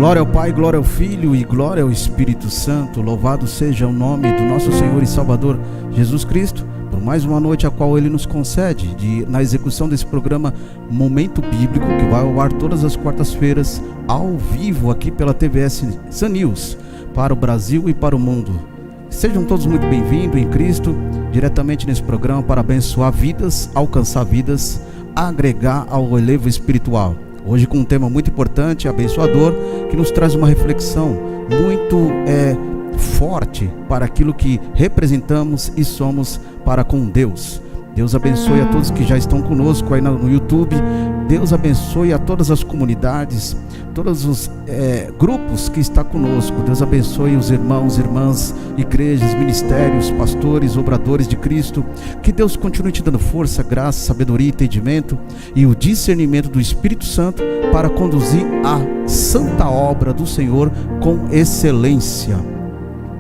Glória ao Pai, glória ao Filho e glória ao Espírito Santo. Louvado seja o nome do nosso Senhor e Salvador Jesus Cristo, por mais uma noite a qual Ele nos concede na execução desse programa Momento Bíblico, que vai ao ar todas as quartas-feiras, ao vivo aqui pela TVS Sun News, para o Brasil e para o mundo. Sejam todos muito bem-vindos em Cristo, diretamente nesse programa para abençoar vidas, alcançar vidas, agregar ao relevo espiritual. Hoje com um tema muito importante, abençoador, que nos traz uma reflexão muito forte para aquilo que representamos e somos para com Deus. Deus abençoe a todos que já estão conosco aí no YouTube. Deus abençoe a todas as comunidades, todos os grupos que estão conosco. Deus abençoe os irmãos, irmãs, igrejas, ministérios, pastores, obradores de Cristo. Que Deus continue te dando força, graça, sabedoria, entendimento e o discernimento do Espírito Santo para conduzir a santa obra do Senhor com excelência.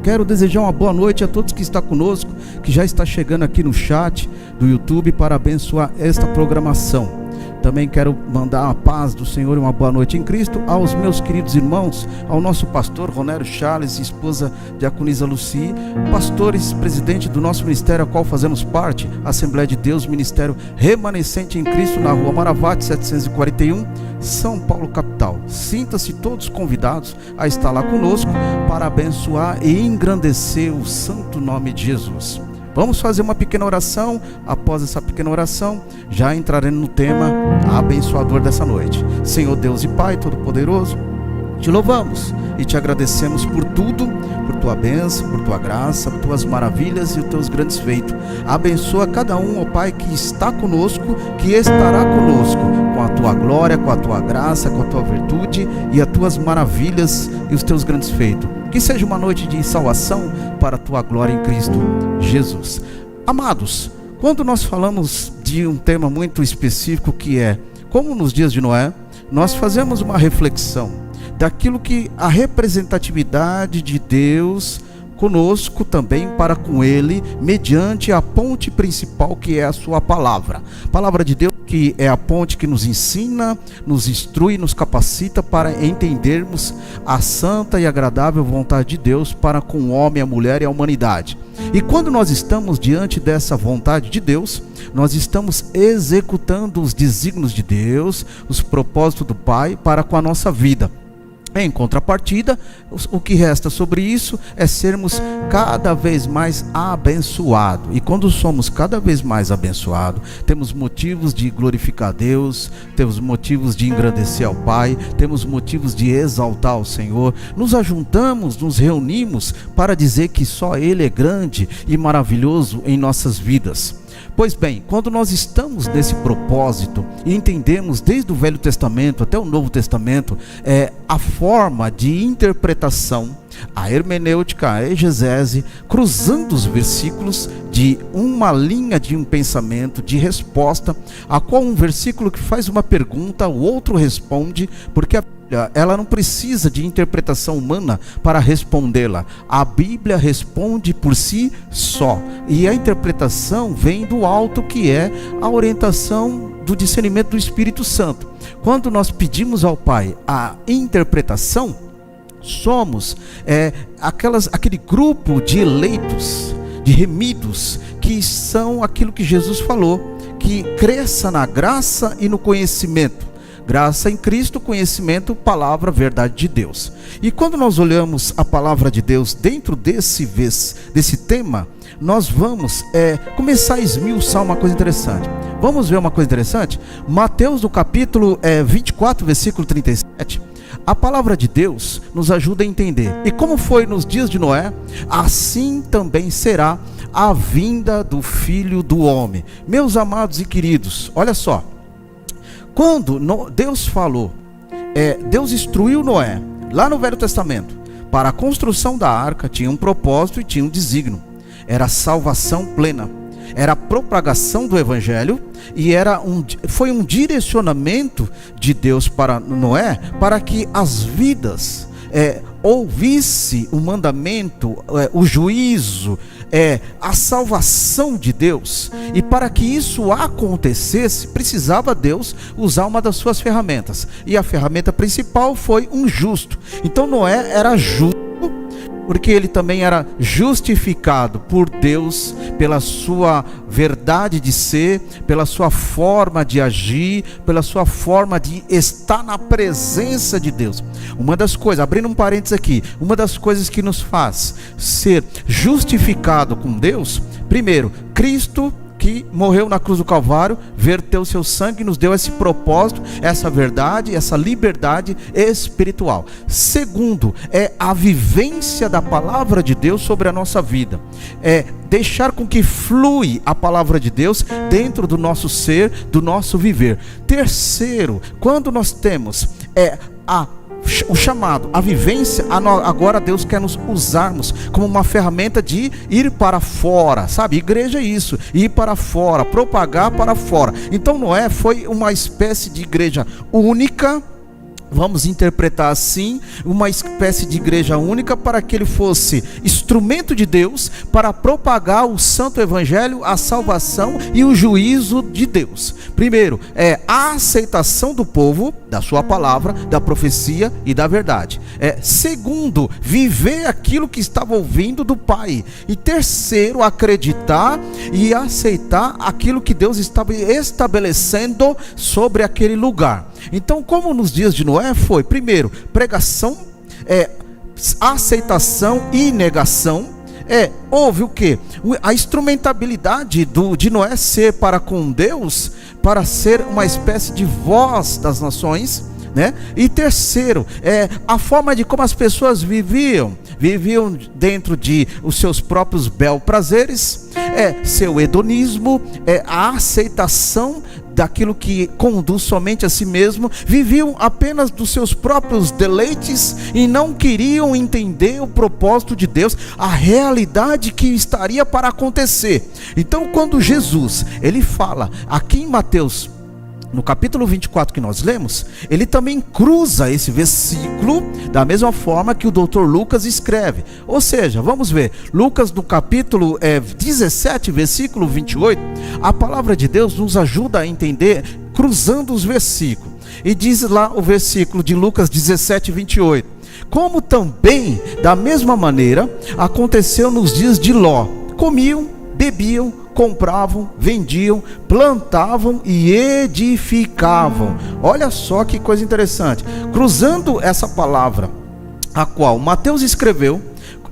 Quero desejar uma boa noite a todos que estão conosco, que já está chegando aqui no chat do YouTube para abençoar esta programação. Também quero mandar a paz do Senhor e uma boa noite em Cristo aos meus queridos irmãos, ao nosso pastor Ronério Charles, esposa de Diaconisa Luci, pastores, presidente do nosso ministério, a qual fazemos parte, Assembleia de Deus, Ministério Remanescente em Cristo, na Rua Maravate, 741, São Paulo, capital. Sinta-se todos convidados a estar lá conosco para abençoar e engrandecer o santo nome de Jesus. Vamos fazer uma pequena oração. Após essa pequena oração, já entraremos no tema abençoador dessa noite. Senhor Deus e Pai Todo-Poderoso, te louvamos e te agradecemos por tudo, por tua bênção, por tua graça, por tuas maravilhas e os teus grandes feitos. Abençoa cada um, ó Pai, que está conosco, que estará conosco, com a tua glória, com a tua graça, com a tua virtude e as tuas maravilhas e os teus grandes feitos. Que seja uma noite de salvação para a tua glória em Cristo Jesus. Amados, quando nós falamos de um tema muito específico, que é como nos dias de Noé, nós fazemos uma reflexão daquilo que a representatividade de Deus conosco também para com Ele, mediante a ponte principal que é a sua palavra. Palavra de Deus que é a ponte que nos ensina, nos instrui, nos capacita para entendermos a santa e agradável vontade de Deus para com o homem, a mulher e a humanidade. E quando nós estamos diante dessa vontade de Deus, nós estamos executando os desígnios de Deus, os propósitos do Pai para com a nossa vida. Em contrapartida, o que resta sobre isso é sermos cada vez mais abençoados. E quando somos cada vez mais abençoados, temos motivos de glorificar a Deus, temos motivos de engrandecer ao Pai, temos motivos de exaltar o Senhor. Nos ajuntamos, nos reunimos para dizer que só Ele é grande e maravilhoso em nossas vidas. Pois bem, quando nós estamos nesse propósito e entendemos desde o Velho Testamento até o Novo Testamento a forma de interpretação, a hermenêutica, a exegese, cruzando os versículos de uma linha de um pensamento, de resposta, a qual um versículo que faz uma pergunta, o outro responde, porque ela não precisa de interpretação humana para respondê-la. A Bíblia responde por si só. E a interpretação vem do alto, que é a orientação do discernimento do Espírito Santo. Quando nós pedimos ao Pai a interpretação, somos aquele grupo de eleitos, de remidos, que são aquilo que Jesus falou, que cresça na graça e no conhecimento. Graça em Cristo, conhecimento, palavra, verdade de Deus. E quando nós olhamos a palavra de Deus dentro desse tema, nós vamos começar a esmiuçar uma coisa interessante. Vamos ver uma coisa interessante? Mateus, no capítulo 24, versículo 37, a palavra de Deus nos ajuda a entender. E como foi nos dias de Noé, assim também será a vinda do Filho do Homem. Meus amados e queridos, olha só. Quando Deus falou, Deus instruiu Noé, lá no Velho Testamento, para a construção da arca, tinha um propósito e tinha um desígnio. Era salvação plena, era a propagação do Evangelho, e foi um direcionamento de Deus para Noé, para que as vidas ouvisse o mandamento, o juízo, a salvação de Deus, e para que isso acontecesse, precisava Deus usar uma das suas ferramentas, e a ferramenta principal foi um justo. Então Noé era justo, porque ele também era justificado por Deus, pela sua verdade de ser, pela sua forma de agir, pela sua forma de estar na presença de Deus. Uma das coisas, abrindo um parênteses aqui, uma das coisas que nos faz ser justificado com Deus, primeiro, Cristo, que morreu na cruz do Calvário, verteu seu sangue e nos deu esse propósito, essa verdade, essa liberdade espiritual. Segundo, é a vivência da palavra de Deus sobre a nossa vida, deixar com que flui a palavra de Deus dentro do nosso ser, do nosso viver. Terceiro, quando nós temos o chamado, a vivência, agora Deus quer nos usarmos como uma ferramenta de ir para fora, sabe? Igreja é isso, ir para fora, propagar para fora. Então Noé foi uma espécie de igreja única, vamos interpretar assim, uma espécie de igreja única, para que ele fosse instrumento de Deus para propagar o santo evangelho, a salvação e o juízo de Deus. Primeiro, a aceitação do povo, da sua palavra, da profecia e da verdade. Segundo, viver aquilo que estava ouvindo do Pai. E terceiro, acreditar e aceitar aquilo que Deus estava estabelecendo sobre aquele lugar. Então, como nos dias de Noé foi, primeiro, pregação, aceitação e negação. Houve o quê? A instrumentabilidade de Noé ser para com Deus, para ser uma espécie de voz das nações, né? E terceiro, a forma de como as pessoas viviam dentro de os seus próprios bel prazeres, seu hedonismo, a aceitação daquilo que conduz somente a si mesmo, viviam apenas dos seus próprios deleites e não queriam entender o propósito de Deus, a realidade que estaria para acontecer. Então, quando Jesus, ele fala aqui em Mateus, no capítulo 24 que nós lemos, ele também cruza esse versículo da mesma forma que o Dr. Lucas escreve. Ou seja, vamos ver, Lucas no capítulo 17, versículo 28, a palavra de Deus nos ajuda a entender cruzando os versículos. E diz lá o versículo de Lucas 17, 28: como também, da mesma maneira, aconteceu nos dias de Ló: comiam, bebiam, compravam, vendiam, plantavam e edificavam. Olha só que coisa interessante. Cruzando essa palavra a qual Mateus escreveu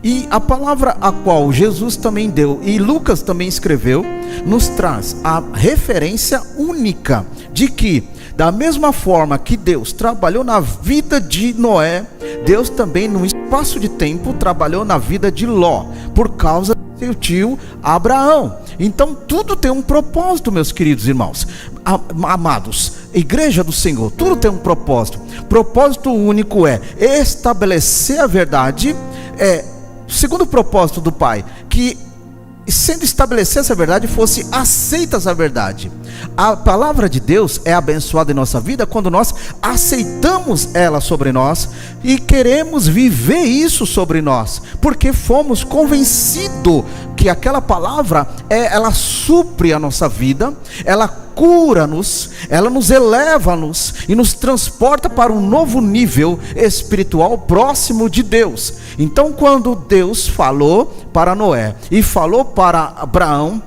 e a palavra a qual Jesus também deu e Lucas também escreveu, nos traz a referência única de que, da mesma forma que Deus trabalhou na vida de Noé, Deus também, num espaço de tempo, trabalhou na vida de Ló, por causa do seu tio Abraão. Então tudo tem um propósito, meus queridos irmãos, amados, igreja do Senhor, tudo tem um propósito. Propósito único é estabelecer a verdade. Segundo propósito do Pai, que sendo estabelecida essa verdade, fosse aceita essa verdade. A palavra de Deus é abençoada em nossa vida quando nós aceitamos ela sobre nós e queremos viver isso sobre nós, porque fomos convencidos que aquela palavra ela supre a nossa vida, ela cura-nos, ela nos eleva-nos e nos transporta para um novo nível espiritual próximo de Deus. Então, quando Deus falou para Noé e falou para Abraão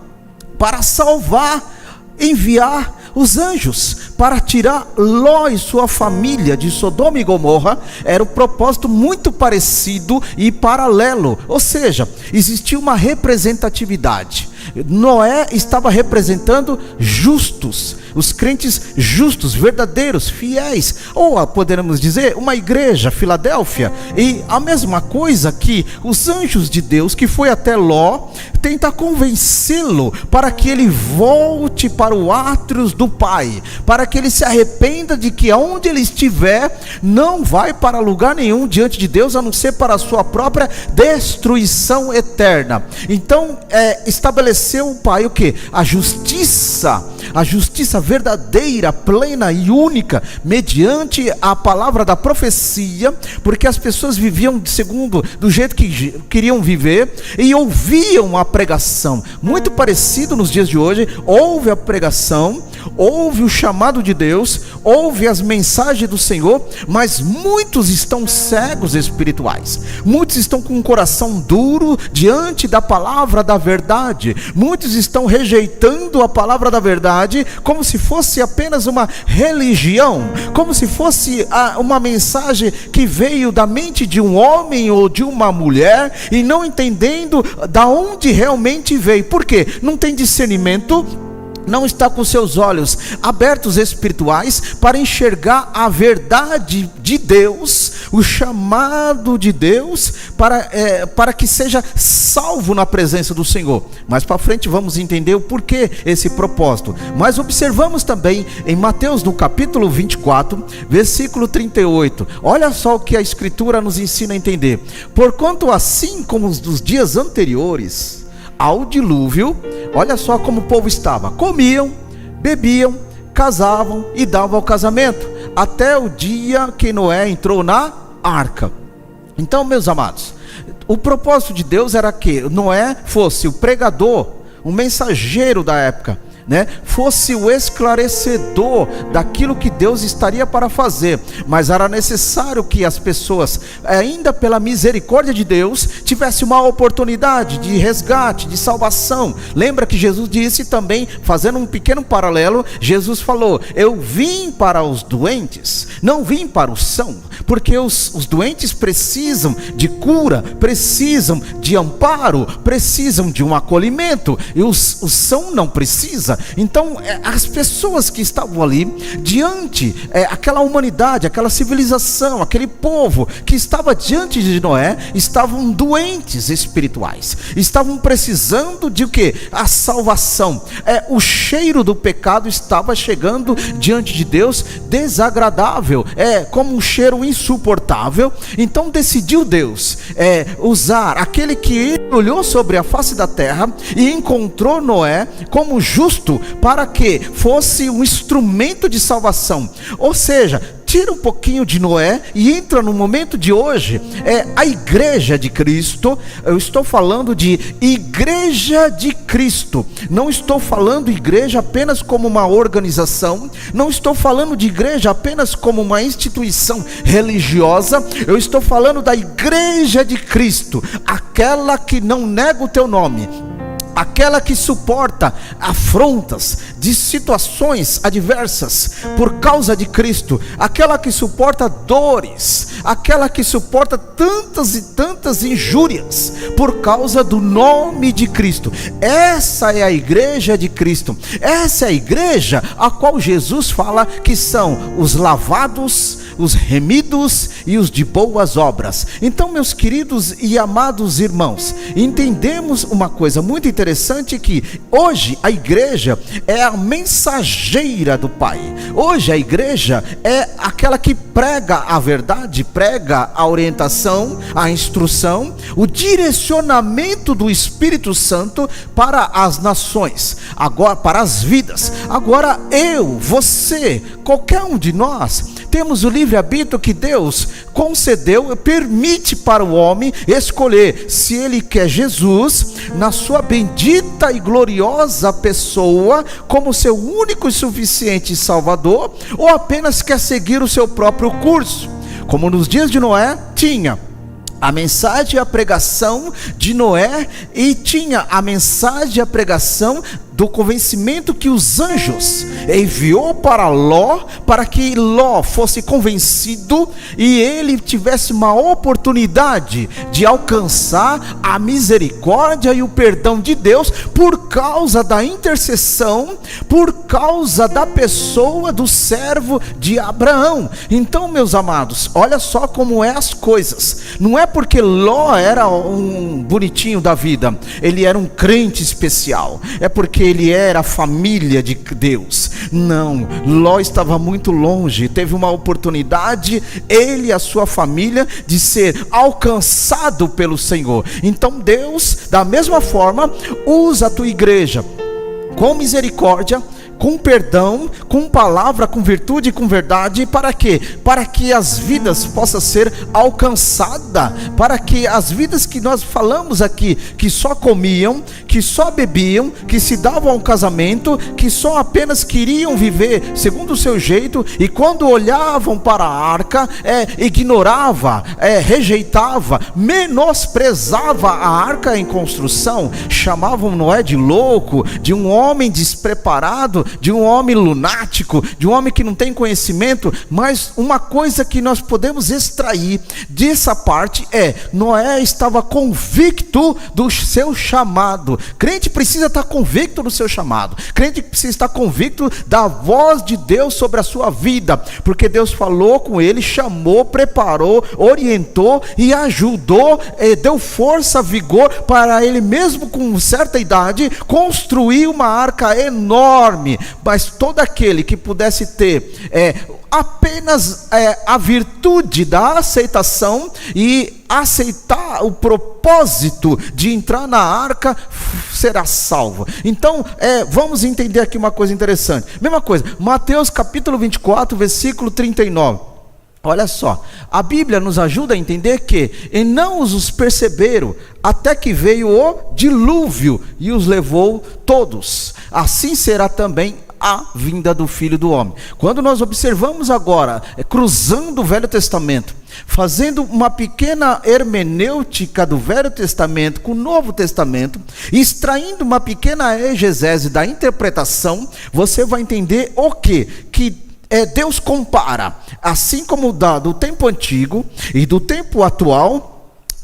para salvar, enviar os anjos para tirar Ló e sua família de Sodoma e Gomorra, era um propósito muito parecido e paralelo. Ou seja, existia uma representatividade. Noé estava representando justos, os crentes justos, verdadeiros, fiéis, ou poderemos dizer uma igreja, Filadélfia. E a mesma coisa que os anjos de Deus que foi até Ló, tenta convencê-lo para que ele volte para o átrios do Pai, para que ele se arrependa de que aonde ele estiver não vai para lugar nenhum diante de Deus, a não ser para a sua própria destruição eterna. Então estabeleceu o Pai o que? A justiça verdadeira, plena e única, mediante a palavra da profecia, porque as pessoas viviam segundo do jeito que queriam viver e ouviam a pregação. Muito parecido nos dias de hoje, houve a pregação, houve o chamado de Deus, houve as mensagens do Senhor, mas muitos estão cegos espirituais, muitos estão com um coração duro diante da palavra da verdade, muitos estão rejeitando a palavra da verdade como se fosse apenas uma religião, como se fosse uma mensagem que veio da mente de um homem ou de uma mulher, e não entendendo da onde realmente veio. Por quê? Não tem discernimento, não está com seus olhos abertos espirituais para enxergar a verdade de Deus, o chamado de Deus, para que seja salvo na presença do Senhor. Mais para frente vamos entender o porquê esse propósito. Mas observamos também em Mateus no capítulo 24, versículo 38, olha só o que a Escritura nos ensina a entender: porquanto assim como os dias anteriores ao dilúvio, olha só como o povo estava: comiam, bebiam, casavam e davam ao casamento, até o dia que Noé entrou na arca. Então, meus amados, o propósito de Deus era que Noé fosse o pregador, o mensageiro da época, fosse o esclarecedor daquilo que Deus estaria para fazer. Mas era necessário que as pessoas, ainda pela misericórdia de Deus, tivessem uma oportunidade de resgate, de salvação. Lembra que Jesus disse também, fazendo um pequeno paralelo, Jesus falou: eu vim para os doentes, não vim para os sãos, porque os doentes precisam de cura, precisam de amparo, precisam de um acolhimento, e os sãos não precisam. Então as pessoas que estavam ali diante, aquela humanidade, aquela civilização, aquele povo que estava diante de Noé, estavam doentes espirituais, estavam precisando de o quê? A salvação. O cheiro do pecado estava chegando diante de Deus, desagradável, como um cheiro insuportável. Então decidiu Deus usar aquele que olhou sobre a face da terra e encontrou Noé como justo, para que fosse um instrumento de salvação. Ou seja, tira um pouquinho de Noé e entra no momento de hoje, a igreja de Cristo. Eu estou falando de igreja de Cristo, não estou falando igreja apenas como uma organização, não estou falando de igreja apenas como uma instituição religiosa. Eu estou falando da igreja de Cristo, aquela que não nega o teu nome, aquela que suporta afrontas de situações adversas por causa de Cristo, aquela que suporta dores, aquela que suporta tantas e tantas injúrias por causa do nome de Cristo. Essa é a igreja de Cristo, essa é a igreja a qual Jesus fala que são os lavados, os remidos e os de boas obras. Então, meus queridos e amados irmãos, entendemos uma coisa muito interessante, que hoje a igreja é a mensageira do Pai. Hoje a igreja é aquela que prega a verdade, prega a orientação, a instrução, o direcionamento do Espírito Santo para as nações, agora para as vidas. Agora eu, você, qualquer um de nós, temos o livre-arbítrio que Deus concedeu, permite para o homem escolher se ele quer Jesus na sua bendita e gloriosa pessoa como seu único e suficiente Salvador, ou apenas quer seguir o seu próprio curso. Como nos dias de Noé, tinha a mensagem e a pregação de Noé, e tinha a mensagem e a pregação do convencimento que os anjos enviou para Ló, para que Ló fosse convencido e ele tivesse uma oportunidade de alcançar a misericórdia e o perdão de Deus por causa da intercessão, por causa da pessoa do servo de Abraão. Então, meus amados, olha só como é as coisas. Não é porque Ló era um bonitinho da vida, ele era um crente especial, é porque ele era a família de Deus. Não, Ló estava muito longe, teve uma oportunidade, ele e a sua família, de ser alcançado pelo Senhor. Então Deus, da mesma forma, usa a tua igreja com misericórdia, com perdão, com palavra, com virtude e com verdade. Para quê? Para que as vidas possam ser alcançadas, para que as vidas que nós falamos aqui, que só comiam, que só bebiam, que se davam ao casamento, que só apenas queriam viver segundo o seu jeito, e quando olhavam para a arca, ignorava, rejeitava, menosprezava a arca em construção, chamavam Noé de louco, de um homem despreparado, de um homem lunático, de um homem que não tem conhecimento. Mas uma coisa que nós podemos extrair dessa parte Noé estava convicto do seu chamado. Crente precisa estar convicto do seu chamado, crente precisa estar convicto da voz de Deus sobre a sua vida, porque Deus falou com ele, chamou, preparou, orientou e ajudou, deu força, vigor para ele, mesmo com certa idade, construir uma arca enorme. Mas todo aquele que pudesse ter apenas a virtude da aceitação e aceitar o propósito de entrar na arca, será salvo. Então vamos entender aqui uma coisa interessante. Mesma coisa, Mateus capítulo 24, versículo 39. Olha só, a Bíblia nos ajuda a entender que e não os perceberam até que veio o dilúvio e os levou todos. Assim será também a vinda do Filho do Homem. Quando nós observamos agora, cruzando o Velho Testamento, fazendo uma pequena hermenêutica do Velho Testamento com o Novo Testamento, extraindo uma pequena exegese da interpretação, você vai entender o quê? Que Deus compara, assim como do tempo antigo e do tempo atual.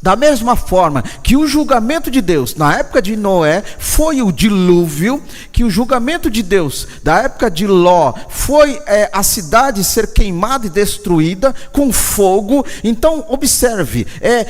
Da mesma forma que o julgamento de Deus na época de Noé foi o dilúvio, que o julgamento de Deus da época de Ló foi a cidade ser queimada e destruída com fogo. Então observe,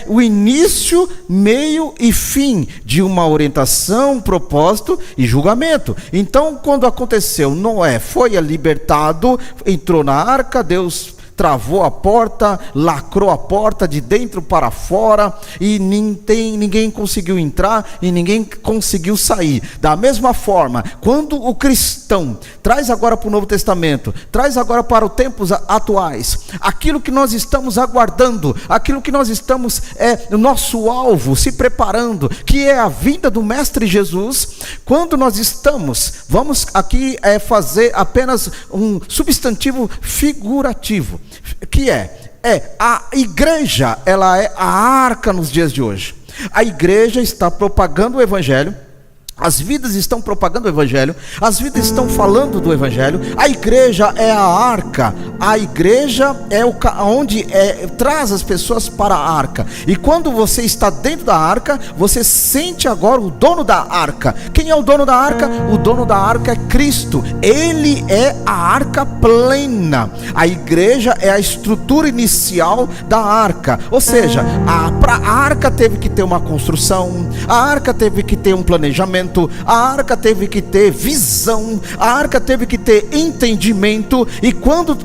o início, meio e fim de uma orientação, propósito e julgamento. Então quando aconteceu, Noé foi libertado, entrou na arca, Deus travou a porta, lacrou a porta de dentro para fora, e ninguém conseguiu entrar e ninguém conseguiu sair. Da mesma forma, quando o cristão traz agora para o Novo Testamento, traz agora para os tempos atuais, aquilo que nós estamos aguardando, aquilo que nós estamos, no nosso alvo, se preparando, que é a vinda do Mestre Jesus. Quando nós estamos, vamos aqui fazer apenas um substantivo figurativo, que a igreja, ela é a arca nos dias de hoje. A igreja está propagando o evangelho, as vidas estão propagando o evangelho, as vidas estão falando do evangelho. A igreja é a arca, a igreja é onde traz as pessoas para a arca. E quando você está dentro da arca, você sente agora o dono da arca. Quem é o dono da arca? O dono da arca é Cristo. Ele é a arca plena. A igreja é a estrutura inicial da arca. Ou seja, a arca teve que ter uma construção, a arca teve que ter um planejamento, a arca teve que ter visão, a arca teve que ter entendimento. E quando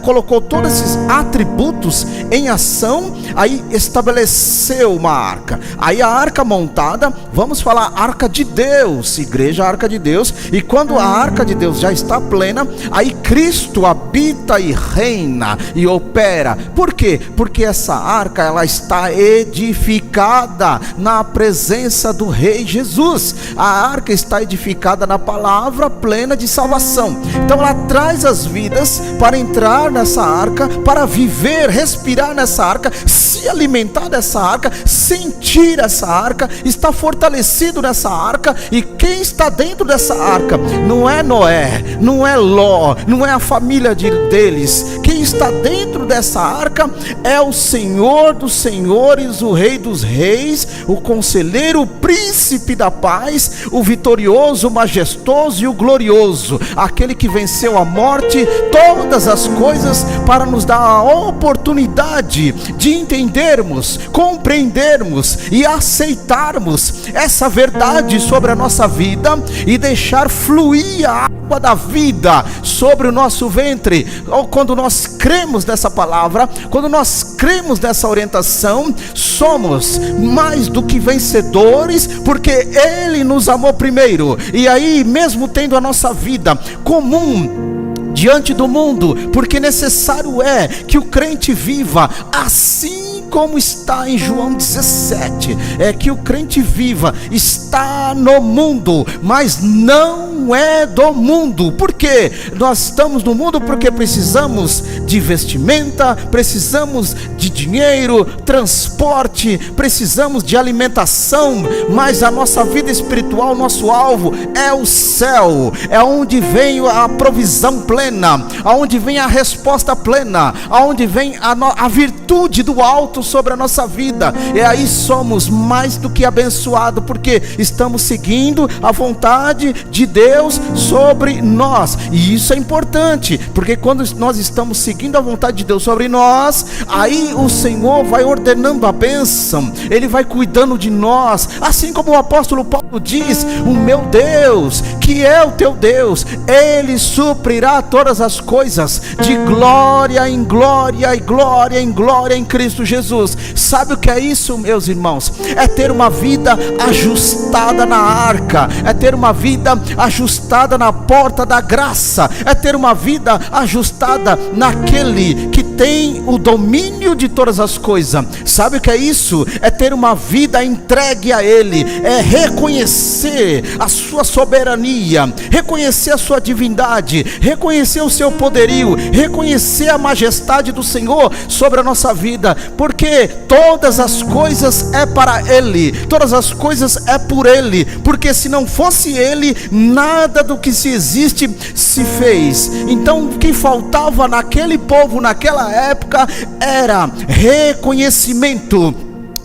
colocou todos esses atributos em ação, aí estabeleceu uma arca. Aí a arca montada, vamos falar arca de Deus, igreja, arca de Deus. E quando a arca de Deus já está plena, aí Cristo habita e reina e opera. Por quê? Porque essa arca, ela está edificada na presença do Rei Jesus. A arca está edificada na palavra plena de salvação. Então ela traz as vidas para entrar nessa arca, para viver, respirar nessa arca, se alimentar dessa arca, sentir essa arca, está fortalecido nessa arca. E quem está dentro dessa arca não é Noé, não é Ló, não é a família deles. Quem está dentro dessa arca é o Senhor dos senhores, o Rei dos reis, o conselheiro, o príncipe da paz, o vitorioso, o majestoso e o glorioso, aquele que venceu a morte, todas as coisas, para nos dar a oportunidade de entendermos, compreendermos e aceitarmos essa verdade sobre a nossa vida e deixar fluir a água da vida sobre o nosso ventre. Ou quando nós cremos nessa palavra, quando nós cremos nessa orientação, somos mais do que vencedores, porque Ele nos amou primeiro. E aí, mesmo tendo a nossa vida comum diante do mundo, porque necessário é que o crente viva assim como está em João 17, é que o crente viva, está no mundo, mas não é do mundo. Por quê? Nós estamos no mundo porque precisamos de vestimenta, precisamos de dinheiro, transporte, precisamos de alimentação, mas a nossa vida espiritual, nosso alvo é o céu, é onde vem a provisão plena, aonde vem a resposta plena, aonde vem a virtude do alto sobre a nossa vida. E aí somos mais do que abençoados, porque estamos seguindo a vontade de Deus sobre nós. E isso é importante, porque quando nós estamos seguindo a vontade de Deus sobre nós, aí o Senhor vai ordenando a bênção, Ele vai cuidando de nós, assim como o apóstolo Paulo diz: o meu Deus, que é o teu Deus, Ele suprirá todas as coisas, de glória em glória, e glória em glória em Cristo Jesus. Sabe o que é isso, meus irmãos? É ter uma vida ajustada na arca, é ter uma vida ajustada na porta da graça, é ter uma vida ajustada naquele que tem o domínio de todas as coisas. Sabe o que é isso? É ter uma vida entregue a Ele, é reconhecer a sua soberania, reconhecer a sua divindade, reconhecer o seu poderio, reconhecer a majestade do Senhor sobre a nossa vida, porque todas as coisas é para Ele, todas as coisas é por Ele, porque se não fosse Ele, nada do que se existe se fez. Então o que faltava naquele povo, naquela época, era reconhecimento,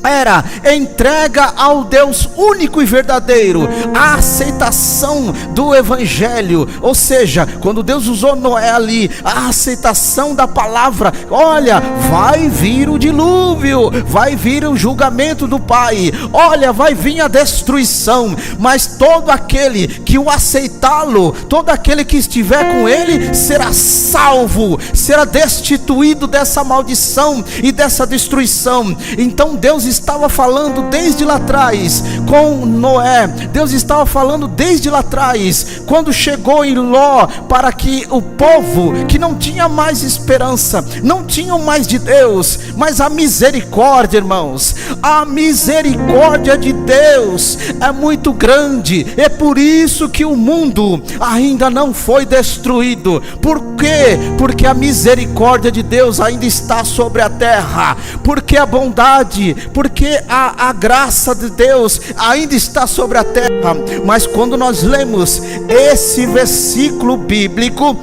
era entrega ao Deus único e verdadeiro, a aceitação do Evangelho. Ou seja, quando Deus usou Noé ali, a aceitação da palavra: olha, vai vir o dilúvio, vai vir o julgamento do Pai, olha, vai vir a destruição, mas todo aquele que o aceitá-lo, todo aquele que estiver com Ele, será salvo, será destituído dessa maldição e dessa destruição. Então Deus estava falando desde lá atrás com Noé, Deus estava falando desde lá atrás, quando chegou em Ló, para que o povo que não tinha mais esperança, não tinham mais de Deus, mas a misericórdia, irmãos, a misericórdia de Deus é muito grande. É por isso que o mundo ainda não foi destruído. Por quê? Porque a misericórdia de Deus ainda está sobre a terra, porque a bondade, porque a graça de Deus ainda está sobre a terra. Mas quando nós lemos esse versículo bíblico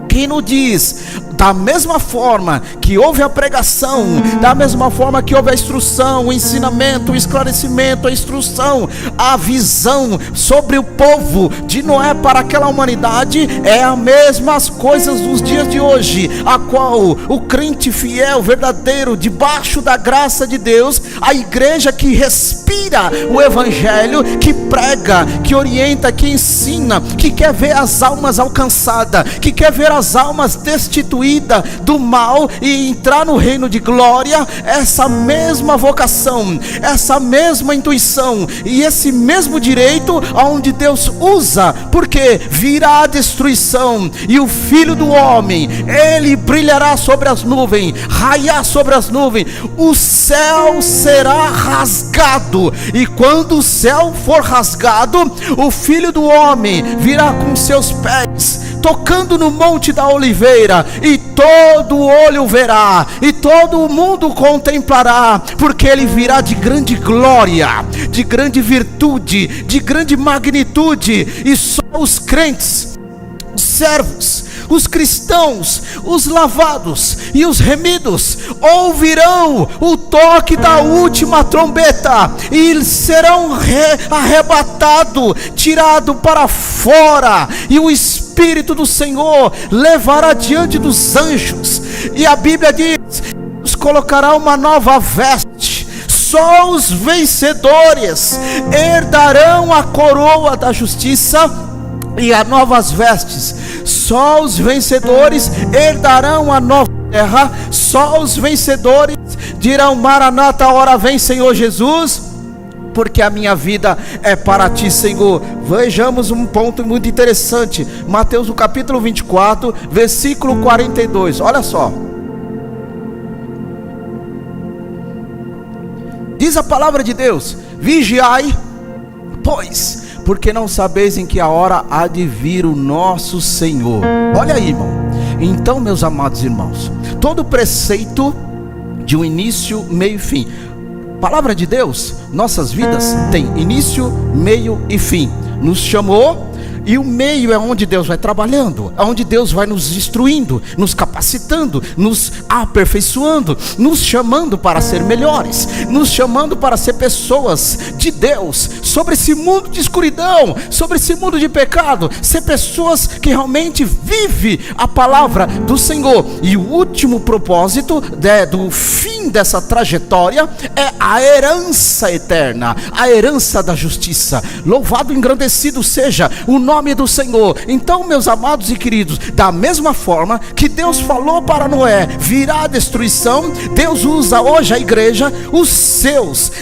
que nos diz: da mesma forma que houve a pregação, da mesma forma que houve a instrução, o ensinamento, o esclarecimento, a instrução, a visão sobre o povo de Noé para aquela humanidade, é a mesmas coisas dos dias de hoje, a qual o crente fiel, verdadeiro, debaixo da graça de Deus, a igreja que respira o Evangelho, que prega, que orienta, que ensina, que quer ver as almas alcançadas, que quer ver as almas destituídas do mal e entrar no reino de glória. Essa mesma vocação, essa mesma intuição e esse mesmo direito aonde Deus usa, porque virá a destruição e o Filho do Homem, Ele brilhará sobre as nuvens, raiar sobre as nuvens, o céu será rasgado, e quando o céu for rasgado, o Filho do Homem virá com seus pés tocando no monte da oliveira, e todo olho verá, e todo o mundo contemplará, porque Ele virá de grande glória, de grande virtude, de grande magnitude, e só os crentes, os servos, os cristãos, os lavados e os remidos ouvirão o toque da última trombeta e serão arrebatados, tirados para fora, e o Espírito do Senhor levará diante dos anjos, e a Bíblia diz: nos colocará uma nova veste. Só os vencedores herdarão a coroa da justiça e as novas vestes. Só os vencedores herdarão a nova terra, só os vencedores dirão: Maranata, a hora vem, Senhor Jesus, porque a minha vida é para ti, Senhor. Vejamos um ponto muito interessante, Mateus no capítulo 24, versículo 42, olha só. Diz a palavra de Deus: vigiai, pois, porque não sabeis em que a hora há de vir o nosso Senhor. Olha aí, irmão. Então, meus amados irmãos, todo preceito de um início, meio e fim. Palavra de Deus, nossas vidas tem início, meio e fim. Nos chamou, e o meio é onde Deus vai trabalhando, é onde Deus vai nos instruindo, nos capacitando, nos aperfeiçoando, nos chamando para ser melhores, nos chamando para ser pessoas de Deus, sobre esse mundo de escuridão, sobre esse mundo de pecado, ser pessoas que realmente vivem a palavra do Senhor. E o último propósito do fim dessa trajetória é a herança eterna, a herança da justiça. Louvado e engrandecido seja o nome do Senhor. Então, meus amados e queridos, da mesma forma que Deus falou para Noé: virá a destruição, Deus usa hoje a igreja,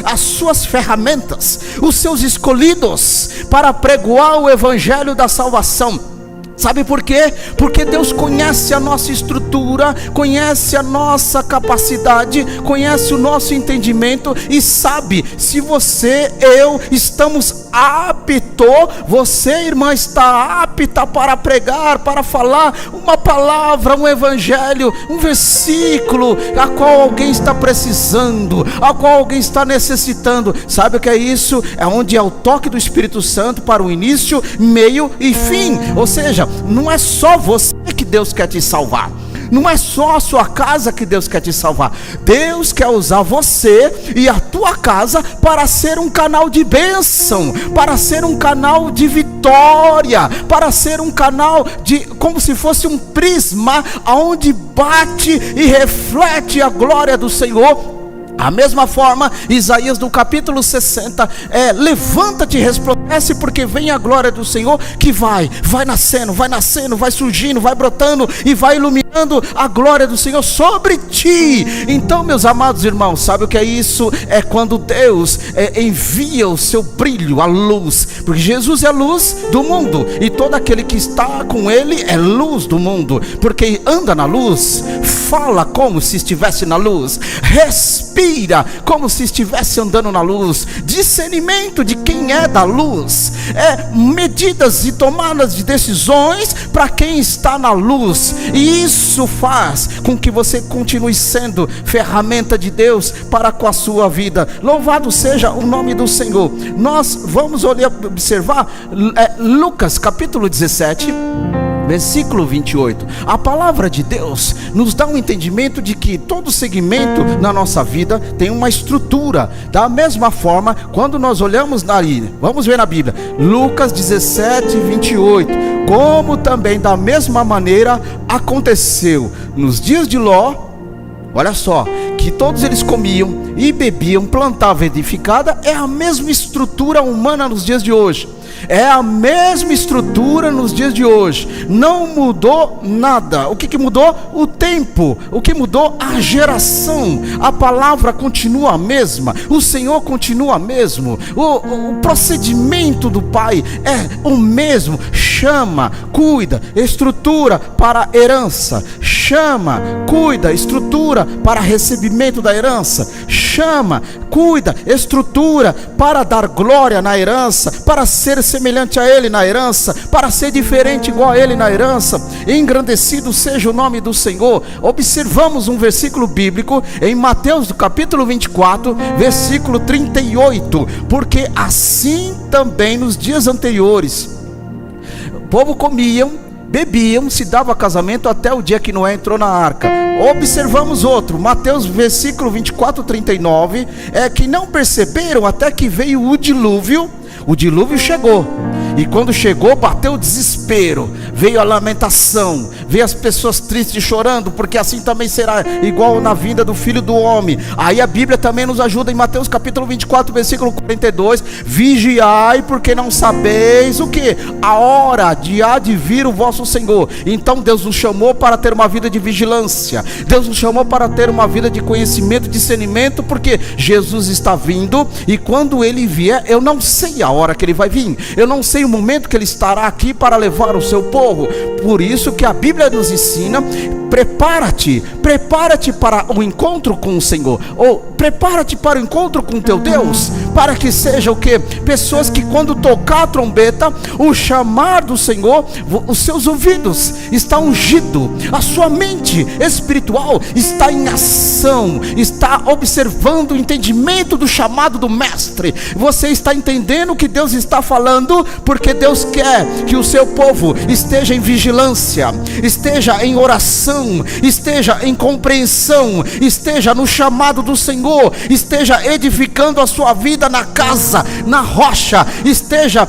as suas ferramentas, os seus escolhidos, para pregoar o evangelho da salvação. Sabe por quê? Porque Deus conhece a nossa estrutura, conhece a nossa capacidade, conhece o nosso entendimento e sabe se você, eu estamos aptos, você, irmã, está apta para pregar, para falar uma palavra, um evangelho, um versículo a qual alguém está precisando, a qual alguém está necessitando. Sabe o que é isso? É onde é o toque do Espírito Santo para o início, meio e fim. Ou seja, não é só você que Deus quer te salvar, não é só a sua casa que Deus quer te salvar. Deus quer usar você e a tua casa para ser um canal de bênção, para ser um canal de vitória, para ser um canal de, como se fosse um prisma, aonde bate e reflete a glória do Senhor. A mesma forma, Isaías no capítulo 60, levanta-te e resplandece, porque vem a glória do Senhor, que vai nascendo, vai surgindo, vai brotando e vai iluminando a glória do Senhor sobre ti. Então, meus amados irmãos, sabe o que é isso? É quando Deus envia o seu brilho, a luz, porque Jesus é a luz do mundo, e todo aquele que está com ele é luz do mundo, porque anda na luz, fala como se estivesse na luz, respira como se estivesse andando na luz, discernimento de quem é da luz, medidas e tomadas de decisões para quem está na luz, e isso faz com que você continue sendo ferramenta de Deus para com a sua vida. Louvado seja o nome do Senhor. Nós vamos observar Lucas capítulo 17, versículo 28. A palavra de Deus nos dá um entendimento de que todo segmento na nossa vida tem uma estrutura. Da mesma forma, quando nós olhamos ali, vamos ver na Bíblia, Lucas 17, 28. Como também da mesma maneira aconteceu nos dias de Ló. Olha só, que todos eles comiam e bebiam, plantavam, edificada. É a mesma estrutura humana nos dias de hoje. É a mesma estrutura nos dias de hoje. Não mudou nada. O que mudou? O tempo. O que mudou? A geração. A palavra continua a mesma. O Senhor continua mesmo. O procedimento do Pai é o mesmo. Chama, cuida, estrutura para herança. Chama, cuida, estrutura para recebimento da herança. Chama, cuida, estrutura para dar glória na herança, para ser semelhante a Ele na herança, para ser diferente igual a Ele na herança. Engrandecido seja o nome do Senhor. Observamos um versículo bíblico em Mateus do capítulo 24, versículo 38. Porque assim também nos dias anteriores o povo comiam, bebiam, se dava casamento até o dia que Noé entrou na arca. Observamos outro, Mateus versículo 24, 39, que não perceberam até que veio o dilúvio. O dilúvio chegou E quando chegou, bateu o desespero, veio a lamentação, veio as pessoas tristes chorando, porque assim também será igual na vinda do Filho do Homem. Aí a Bíblia também nos ajuda em Mateus capítulo 24, versículo 42: vigiai, porque não sabeis o que? A hora de há de vir o vosso Senhor. Então Deus nos chamou para ter uma vida de vigilância, Deus nos chamou para ter uma vida de conhecimento, discernimento, porque Jesus está vindo, e quando Ele vier, eu não sei a hora que Ele vai vir, eu não sei o momento que Ele estará aqui para levar o seu povo. Por isso que a Bíblia nos ensina: prepara-te para o encontro com o Senhor, ou prepara-te para o encontro com teu Deus, para que seja o que? Pessoas que quando tocar a trombeta, o chamar do Senhor, os seus ouvidos está ungido, a sua mente espiritual está em ação, está observando o entendimento do chamado do Mestre. Você está entendendo o que Deus está falando, porque Deus quer que o seu povo esteja em vigilância, esteja em oração, esteja em compreensão, esteja no chamado do Senhor, esteja edificando a sua vida na casa, na rocha, esteja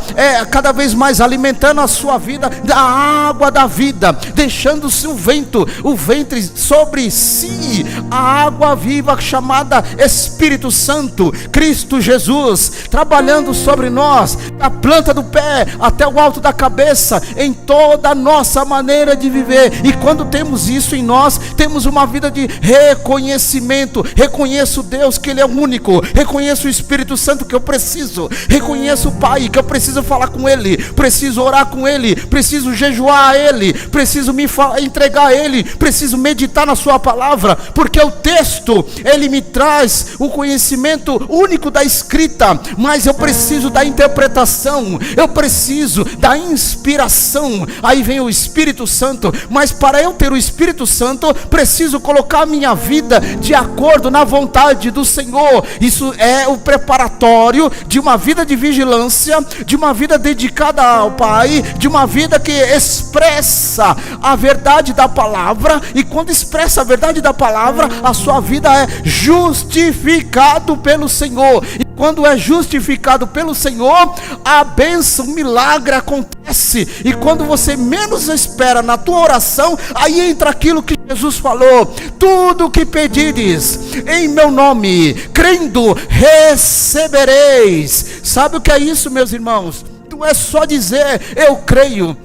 cada vez mais alimentando a sua vida da água da vida, deixando-se o ventre sobre si, a água viva chamada Espírito Santo, Cristo Jesus, trabalhando sobre nós, da planta do pé até o alto da cabeça, em toda a nossa maneira de viver. E quando temos isso em nós, temos uma vida de reconhecimento. Reconheço Deus que Ele é o único, reconheço o Espírito Santo que eu preciso, reconheço o Pai que eu preciso falar com Ele, preciso orar com Ele, preciso jejuar a Ele, preciso me entregar a Ele, preciso meditar na sua palavra, porque o texto, ele me traz o conhecimento único da escrita, mas eu preciso da interpretação, eu preciso da inspiração. Aí vem o Espírito Santo, mas para eu ter o Espírito Santo, preciso colocar a minha vida de acordo na vontade do Senhor. Isso é o preparatório de uma vida de vigilância, de uma vida dedicada ao Pai, de uma vida que expressa a verdade da palavra. E quando expressa a verdade da palavra, a sua vida é justificado pelo Senhor. E quando é justificado pelo Senhor, a bênção, o milagre acontece. E quando você menos espera na tua oração, aí entra aquilo que Jesus falou: tudo o que pedires em meu nome, crendo, recebereis. Sabe o que é isso, meus irmãos? Não é só dizer eu creio,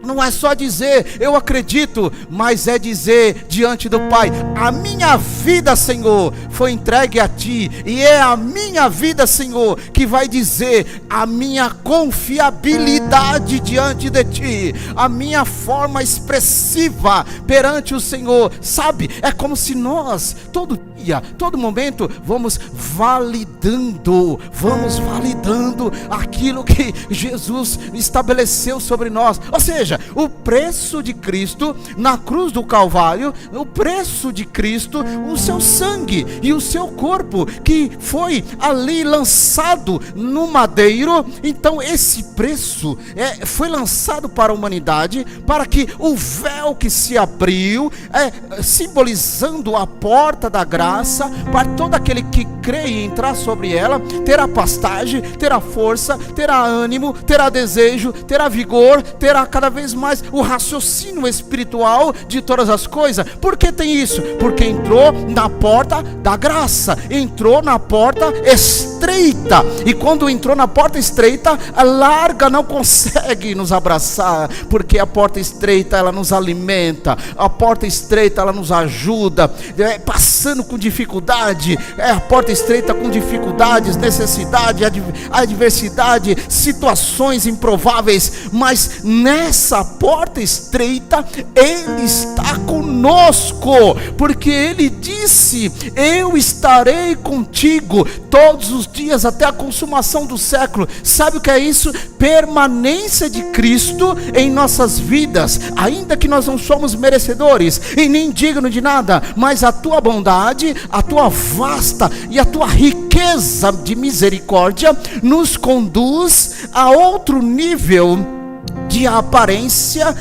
não é só dizer eu acredito, mas é dizer diante do Pai: a minha vida, Senhor, foi entregue a Ti, e é a minha vida, Senhor, que vai dizer a minha confiabilidade diante de Ti, a minha forma expressiva perante o Senhor. Sabe, é como se nós, todo dia, todo momento, vamos validando aquilo que Jesus estabeleceu sobre nós. Ou seja, o preço de Cristo na cruz do Calvário, o preço de Cristo, o seu sangue e o seu corpo que foi ali lançado no madeiro. Então esse preço foi lançado para a humanidade, para que o véu que se abriu, simbolizando a porta da graça, para todo aquele que crê e entrar sobre ela, terá pastagem, terá força, terá ânimo, terá desejo, terá vigor, terá cada vez mais o raciocínio espiritual de todas as coisas. Por que tem isso? Porque entrou na porta da graça, entrou na porta estreita, e quando entrou na porta estreita, a larga não consegue nos abraçar, porque a porta estreita ela nos alimenta, a porta estreita ela nos ajuda, passando com dificuldade, a porta estreita com dificuldades, necessidade, adversidade, situações improváveis, mas nessa porta estreita Ele está conosco, porque Ele disse: eu estarei contigo todos os dias até a consumação do século. Sabe o que é isso? Permanência de Cristo em nossas vidas, ainda que nós não somos merecedores e nem dignos de nada, mas a tua bondade, a tua vasta e a tua riqueza de misericórdia nos conduz a outro nível de aparência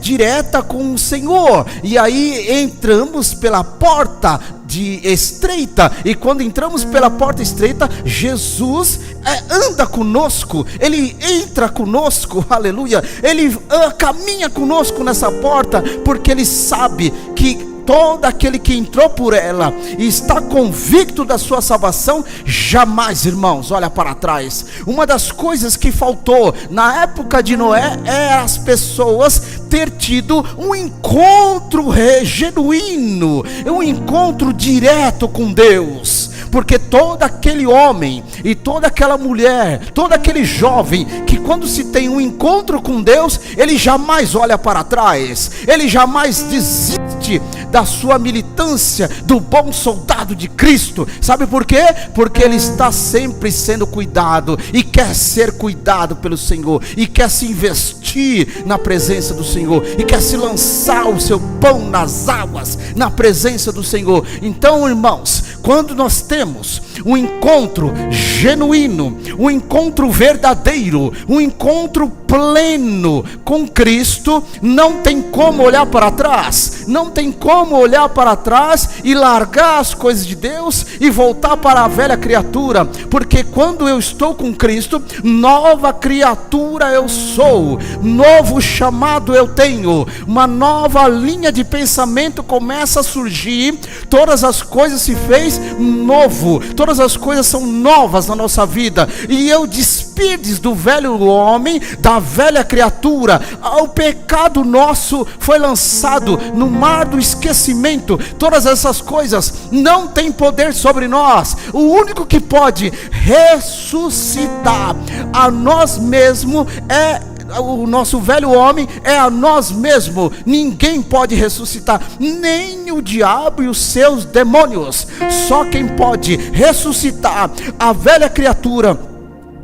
direta com o Senhor. E aí entramos pela porta de estreita, e quando entramos pela porta estreita, Jesus anda conosco, Ele entra conosco, aleluia, Ele caminha conosco nessa porta, porque Ele sabe que todo aquele que entrou por ela e está convicto da sua salvação, jamais, irmãos, olha para trás. Uma das coisas que faltou na época de Noé é as pessoas ter tido um encontro genuíno, um encontro direto com Deus, porque todo aquele homem e toda aquela mulher, todo aquele jovem, que quando se tem um encontro com Deus, ele jamais olha para trás, ele jamais desiste da sua militância, do bom soldado de Cristo. Sabe por quê? Porque ele está sempre sendo cuidado, e quer ser cuidado pelo Senhor, e quer se investir na presença do Senhor, e quer se lançar o seu pão nas águas, na presença do Senhor. Então, irmãos, quando nós temos um encontro genuíno, um encontro verdadeiro, um encontro pleno com Cristo, não tem como olhar para trás, não tem como olhar para trás e largar as coisas de Deus e voltar para a velha criatura, porque quando eu estou com Cristo, nova criatura eu sou, novo chamado eu tenho, uma nova linha de pensamento começa a surgir, todas as coisas se fez novo, todas as coisas são novas na nossa vida, e eu despides do velho homem, da velha criatura. O pecado nosso foi lançado no mar do esquecimento. Todas essas coisas não têm poder sobre nós. O único que pode ressuscitar a nós mesmos é o nosso velho homem, é a nós mesmos. Ninguém pode ressuscitar, nem o diabo e os seus demônios. Só quem pode ressuscitar a velha criatura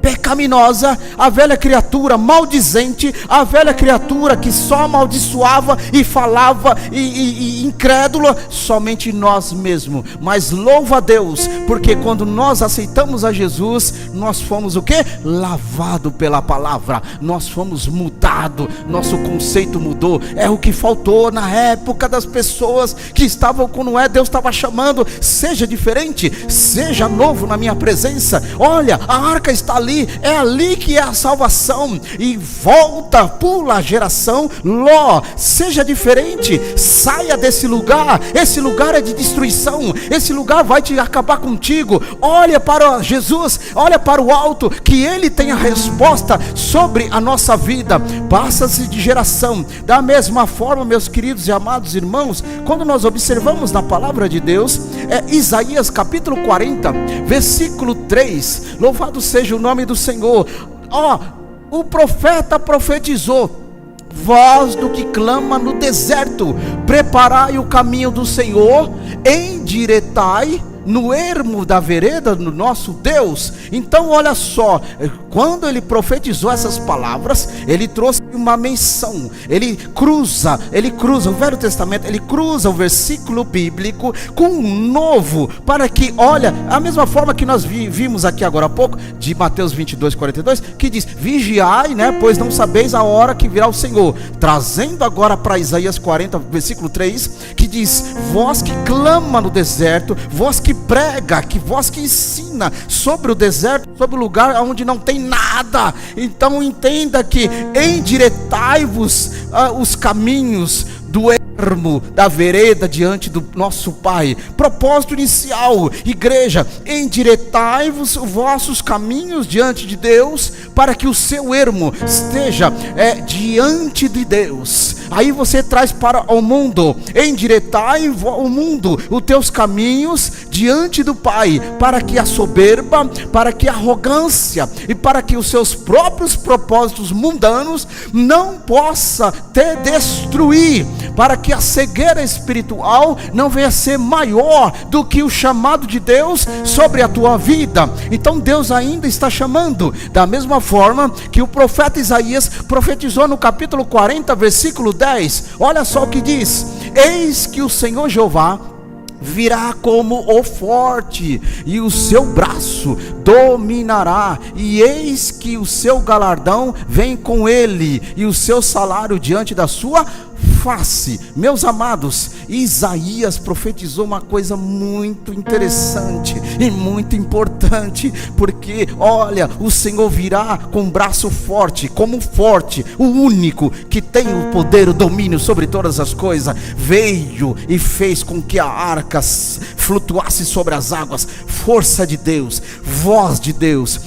pecaminosa, a velha criatura maldizente, a velha criatura que só amaldiçoava e falava e incrédula, somente nós mesmos. Mas louva a Deus, porque quando nós aceitamos a Jesus, nós fomos o quê? Lavado pela palavra, nós fomos mudado, nosso conceito mudou. É o que faltou na época das pessoas que estavam com Noé. Deus estava chamando: seja diferente, seja novo na minha presença. Olha, a arca está ali, é ali que é a salvação. E volta, pula a geração, Ló, seja diferente, saia desse lugar. Esse lugar é de destruição, esse lugar vai te acabar contigo. Olha para Jesus, olha para o alto, que Ele tem a resposta sobre a nossa vida. Passa-se de geração. Da mesma forma, meus queridos e amados irmãos, quando nós observamos na palavra de Deus, Isaías capítulo 40, versículo 3, louvado seja o nome do Senhor. O profeta profetizou: voz do que clama no deserto, preparai o caminho do Senhor, endireitai no ermo da vereda do nosso Deus. Então olha só, quando ele profetizou essas palavras, ele trouxe uma menção, ele cruza o Velho Testamento, ele cruza o versículo bíblico com um novo, para que, olha, a mesma forma que nós vimos aqui agora há pouco, de Mateus 22, 42, que diz: vigiai, pois não sabeis a hora que virá o Senhor. Trazendo agora para Isaías 40, versículo 3, que diz: voz que clama no deserto, voz que prega, voz que ensina sobre o deserto, sobre o lugar onde não tem nada. Então entenda que endireitai-vos os caminhos do ermo da vereda diante do nosso Pai. Propósito inicial, igreja: endireitai-vos os vossos caminhos diante de Deus, para que o seu ermo esteja diante de Deus. Aí você traz para o mundo: endireitai o mundo, os teus caminhos diante do Pai, para que a soberba, para que a arrogância e para que os seus próprios propósitos mundanos não possa te destruir, para que a cegueira espiritual não venha ser maior do que o chamado de Deus sobre a tua vida. Então Deus ainda está chamando, da mesma forma que o profeta Isaías profetizou no capítulo 40, versículo 10. Olha só o que diz: eis que o Senhor Jeová virá como o forte, e o seu braço dominará, e eis que o seu galardão vem com ele, e o seu salário diante da sua face. Meus amados, Isaías profetizou uma coisa muito interessante e muito importante, porque olha, o Senhor virá com um braço forte, como forte, o único que tem o poder, o domínio sobre todas as coisas, veio e fez com que a arca flutuasse sobre as águas. Força de Deus, voz de Deus,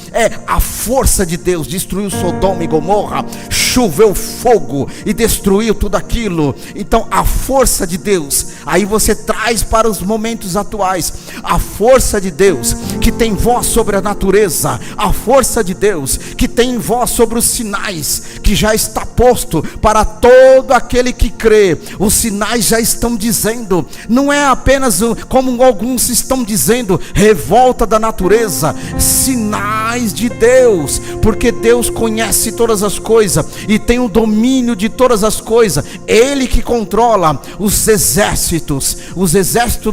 a força de Deus destruiu Sodoma e Gomorra, choveu fogo e destruiu tudo aquilo. Então a força de Deus, aí você traz para os momentos atuais, a força de Deus que tem voz sobre a natureza, a força de Deus que tem voz sobre os sinais, que já está posto para todo aquele que crê. Os sinais já estão dizendo, não é apenas como alguns estão dizendo, revolta da natureza, sinais de Deus, porque Deus conhece todas as coisas e tem o domínio de todas as coisas. Ele que controla os exércitos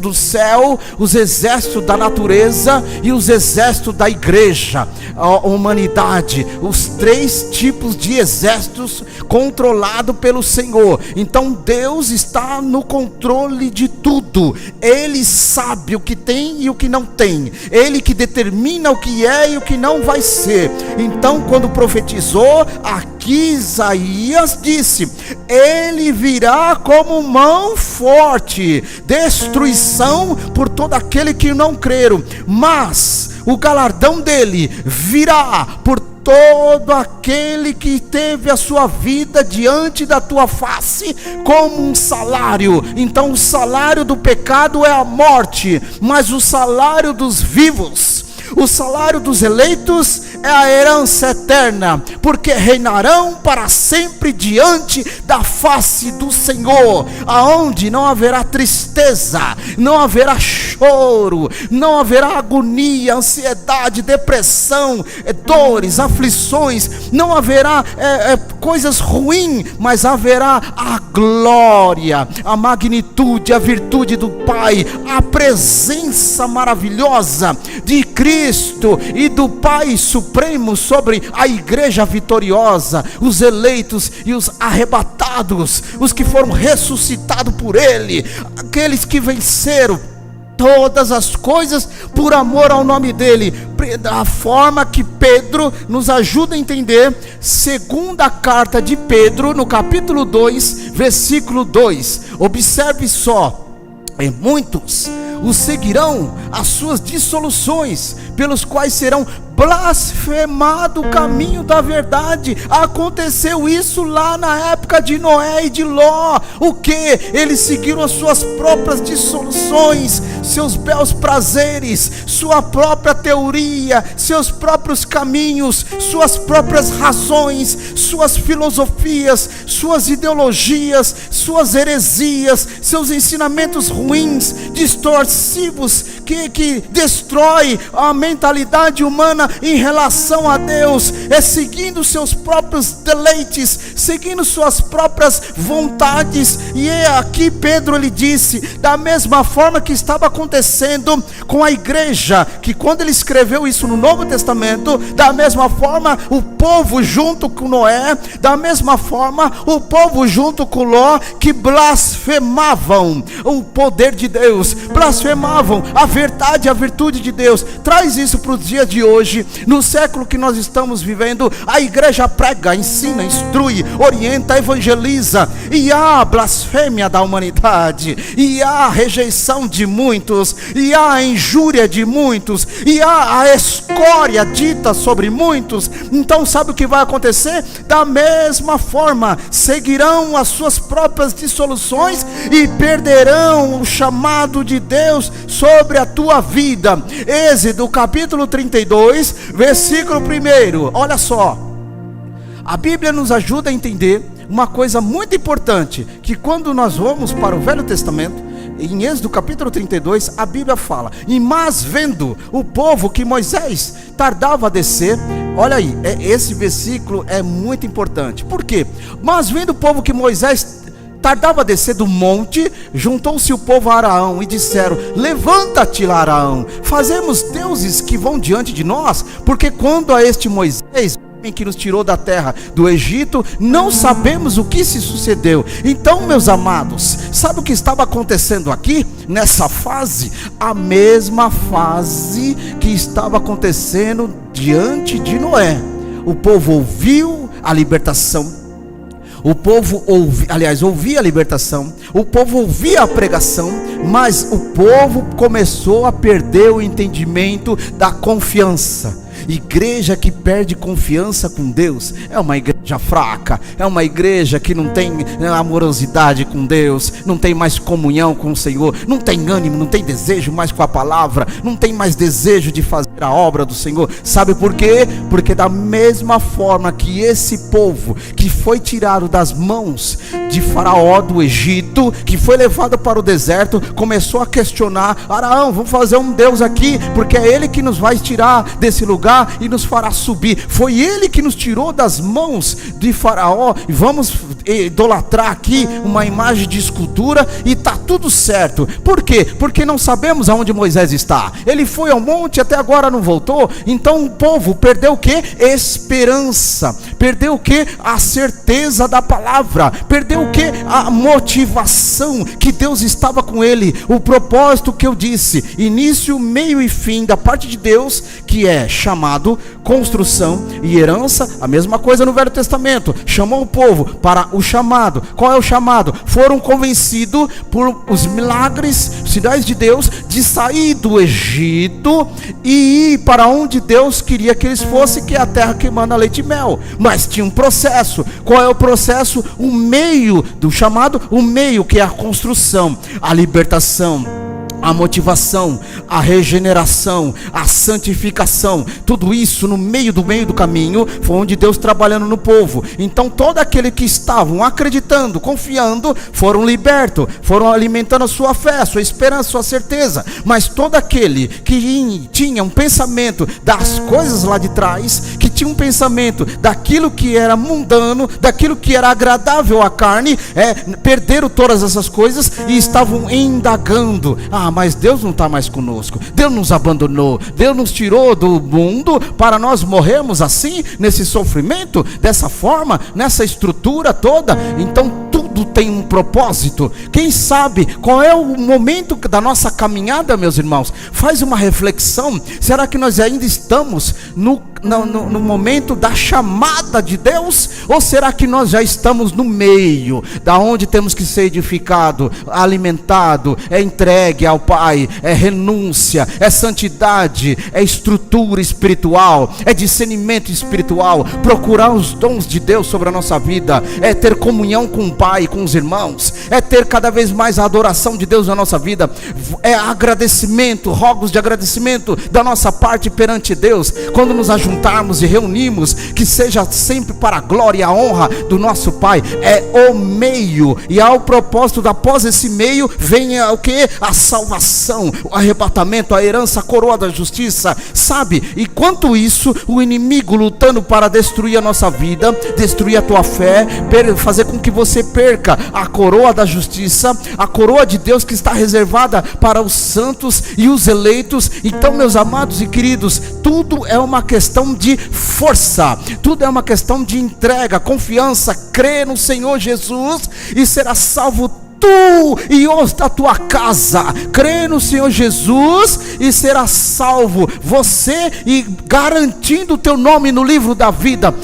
do céu, os exércitos da natureza e os exércitos da igreja, a humanidade, os 3 tipos de exércitos controlados pelo Senhor. Então Deus está no controle de tudo. Ele sabe o que tem e o que não tem, Ele que determina o que é e o que não vai ser. Então quando profetizou aqui, Isaías disse: Ele virá como mão forte, destruição por todo aquele que não creram, mas o galardão dele virá por todo aquele que teve a sua vida diante da tua face como um salário. Então o salário do pecado é a morte, mas o salário dos vivos, o salário dos eleitos é a herança eterna, porque reinarão para sempre diante da face do Senhor, aonde não haverá tristeza, não haverá choro, não haverá agonia, ansiedade, depressão, dores, aflições, não haverá coisas ruins, mas haverá a glória, a magnitude, a virtude do Pai, a presença maravilhosa de Cristo e do Pai Supremo sobre a igreja vitoriosa, os eleitos e os arrebatados, os que foram ressuscitados por Ele, aqueles que venceram todas as coisas por amor ao nome dele. Da forma que Pedro nos ajuda a entender, segunda carta de Pedro, no capítulo 2, versículo 2. Observe só: e muitos os seguirão as suas dissoluções, pelos quais serão blasfemado o caminho da verdade. Aconteceu isso lá na época de Noé e de Ló. O que? Eles seguiram as suas próprias dissoluções, seus belos prazeres, sua própria teoria, seus próprios caminhos, suas próprias razões, suas filosofias, suas ideologias, suas heresias, seus ensinamentos ruins, distorcivos, que destrói a mentalidade humana em relação a Deus, seguindo seus próprios deleites, seguindo suas próprias vontades. E aqui Pedro ele disse, da mesma forma que estava acontecendo com a igreja, que quando ele escreveu isso no Novo Testamento, da mesma forma o povo junto com Noé, da mesma forma o povo junto com Ló, que blasfemavam o poder de Deus, blasfemavam a verdade, a virtude de Deus. Traz isso para os dias de hoje, no século que nós estamos vivendo. A igreja prega, ensina, instrui, orienta, evangeliza, e há blasfêmia da humanidade, e há rejeição de muitos, e há a injúria de muitos, e há a escória dita sobre muitos. Então sabe o que vai acontecer? Da mesma forma, seguirão as suas próprias dissoluções e perderão o chamado de Deus sobre a tua vida. Êxodo capítulo 32, versículo 1. Olha só, a Bíblia nos ajuda a entender uma coisa muito importante, que quando nós vamos para o Velho Testamento, em Êxodo capítulo 32, a Bíblia fala: e mas vendo o povo que Moisés tardava a descer. Olha aí, esse versículo é muito importante. Por quê? Mas vendo o povo que Moisés tardava a descer do monte, juntou-se o povo a Araão e disseram: levanta-te, Araão, fazemos deuses que vão diante de nós, porque quando a este Moisés que nos tirou da terra do Egito, não sabemos o que se sucedeu. Então, meus amados, sabe o que estava acontecendo aqui, nessa fase? A mesma fase que estava acontecendo diante de Noé. O povo ouviu a libertação, o povo ouvia a libertação, o povo ouvia a pregação, mas o povo começou a perder o entendimento da confiança. Igreja que perde confiança com Deus é uma igreja fraca, é uma igreja que não tem amorosidade com Deus, não tem mais comunhão com o Senhor, não tem ânimo, não tem desejo mais com a palavra, não tem mais desejo de fazer a obra do Senhor. Sabe por quê? Porque da mesma forma que esse povo que foi tirado das mãos de Faraó do Egito, que foi levado para o deserto, começou a questionar: Araão, vamos fazer um Deus aqui, porque é Ele que nos vai tirar desse lugar e nos fará subir. Foi Ele que nos tirou das mãos de Faraó, e vamos idolatrar aqui uma imagem de escultura e está tudo certo. Por quê? Porque não sabemos aonde Moisés está. Ele foi ao monte, até agora não voltou. Então o povo perdeu o que? Esperança. Perdeu o que? A certeza da palavra. Perdeu o que? A motivação que Deus estava com ele. O propósito que eu disse, início, meio e fim da parte de Deus, que é chamado, construção e herança. A mesma coisa no Velho Testamento. Chamou o povo para o chamado. Qual é o chamado? Foram convencidos por os milagres, sinais de Deus, de sair do Egito e ir para onde Deus queria que eles fossem, que é a terra que manda leite e mel. Mas tinha um processo. Qual é o processo? O meio do chamado, o meio, que é a construção, a libertação, a motivação, a regeneração, a santificação. Tudo isso no meio do caminho foi onde Deus trabalhando no povo. Então todo aquele que estavam acreditando, confiando, foram libertos, foram alimentando a sua fé, a sua esperança, a sua certeza. Mas todo aquele que tinha um pensamento das coisas lá de trás, que tinha um pensamento daquilo que era mundano, daquilo que era agradável à carne, perderam todas essas coisas e estavam indagando: mas Deus não está mais conosco, Deus nos abandonou, Deus nos tirou do mundo para nós morrermos assim, nesse sofrimento, dessa forma, nessa estrutura toda. Então tudo tem um propósito. Quem sabe qual é o momento da nossa caminhada, meus irmãos? Faz uma reflexão. Será que nós ainda estamos no momento da chamada de Deus? Ou será que nós já estamos no meio, da onde temos que ser edificado, alimentado, entregue ao Pai, renúncia, santidade, estrutura espiritual, discernimento espiritual, procurar os dons de Deus sobre a nossa vida, ter comunhão com o Pai, com os irmãos, ter cada vez mais a adoração de Deus na nossa vida, agradecimento, rogos de agradecimento da nossa parte perante Deus. Quando nos ajuntarmos e reunimos, que seja sempre para a glória e a honra do nosso Pai. É o meio, e ao propósito, após esse meio, vem o que? A salvação, o arrebatamento, a herança, a coroa da justiça, sabe? E quanto isso, o inimigo lutando para destruir a nossa vida, destruir a tua fé, fazer com que você perca a coroa da justiça, a coroa de Deus que está reservada para os santos e os eleitos. Então, meus amados e queridos, tudo é uma questão de força, tudo é uma questão de entrega, confiança. Crê no Senhor Jesus e será salvo tu e os da tua casa. Crê no Senhor Jesus e será salvo você, e garantindo o teu nome no livro da vida,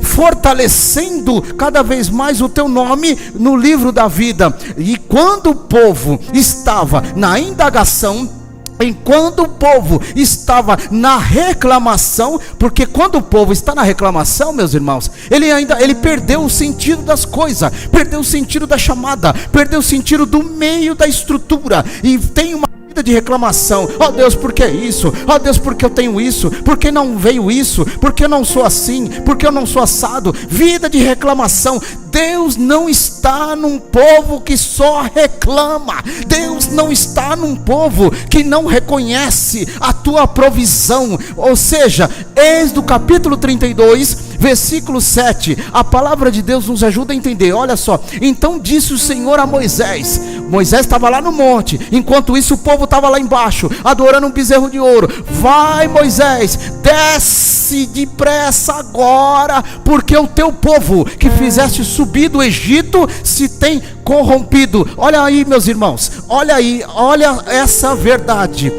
fortalecendo cada vez mais o teu nome no livro da vida. E quando o povo estava na indagação, enquanto o povo estava na reclamação, porque quando o povo está na reclamação, meus irmãos, ele perdeu o sentido das coisas, perdeu o sentido da chamada, perdeu o sentido do meio da estrutura, e tem uma vida de reclamação. Ó Deus, por que isso? Ó Deus, por que eu tenho isso? Por que não veio isso? Por que eu não sou assim? Por que eu não sou assado? Vida de reclamação. Deus não está num povo que só reclama. Deus não está num povo que não reconhece a tua provisão. Ou seja, Êxodo capítulo 32, versículo 7, a palavra de Deus nos ajuda a entender. Olha só: então disse o Senhor a Moisés. Moisés estava lá no monte, enquanto isso o povo estava lá embaixo, adorando um bezerro de ouro. Vai, Moisés, desce depressa agora, porque o teu povo que fizeste subir do Egito se tem corrompido. Olha aí, meus irmãos, olha aí, olha essa verdade.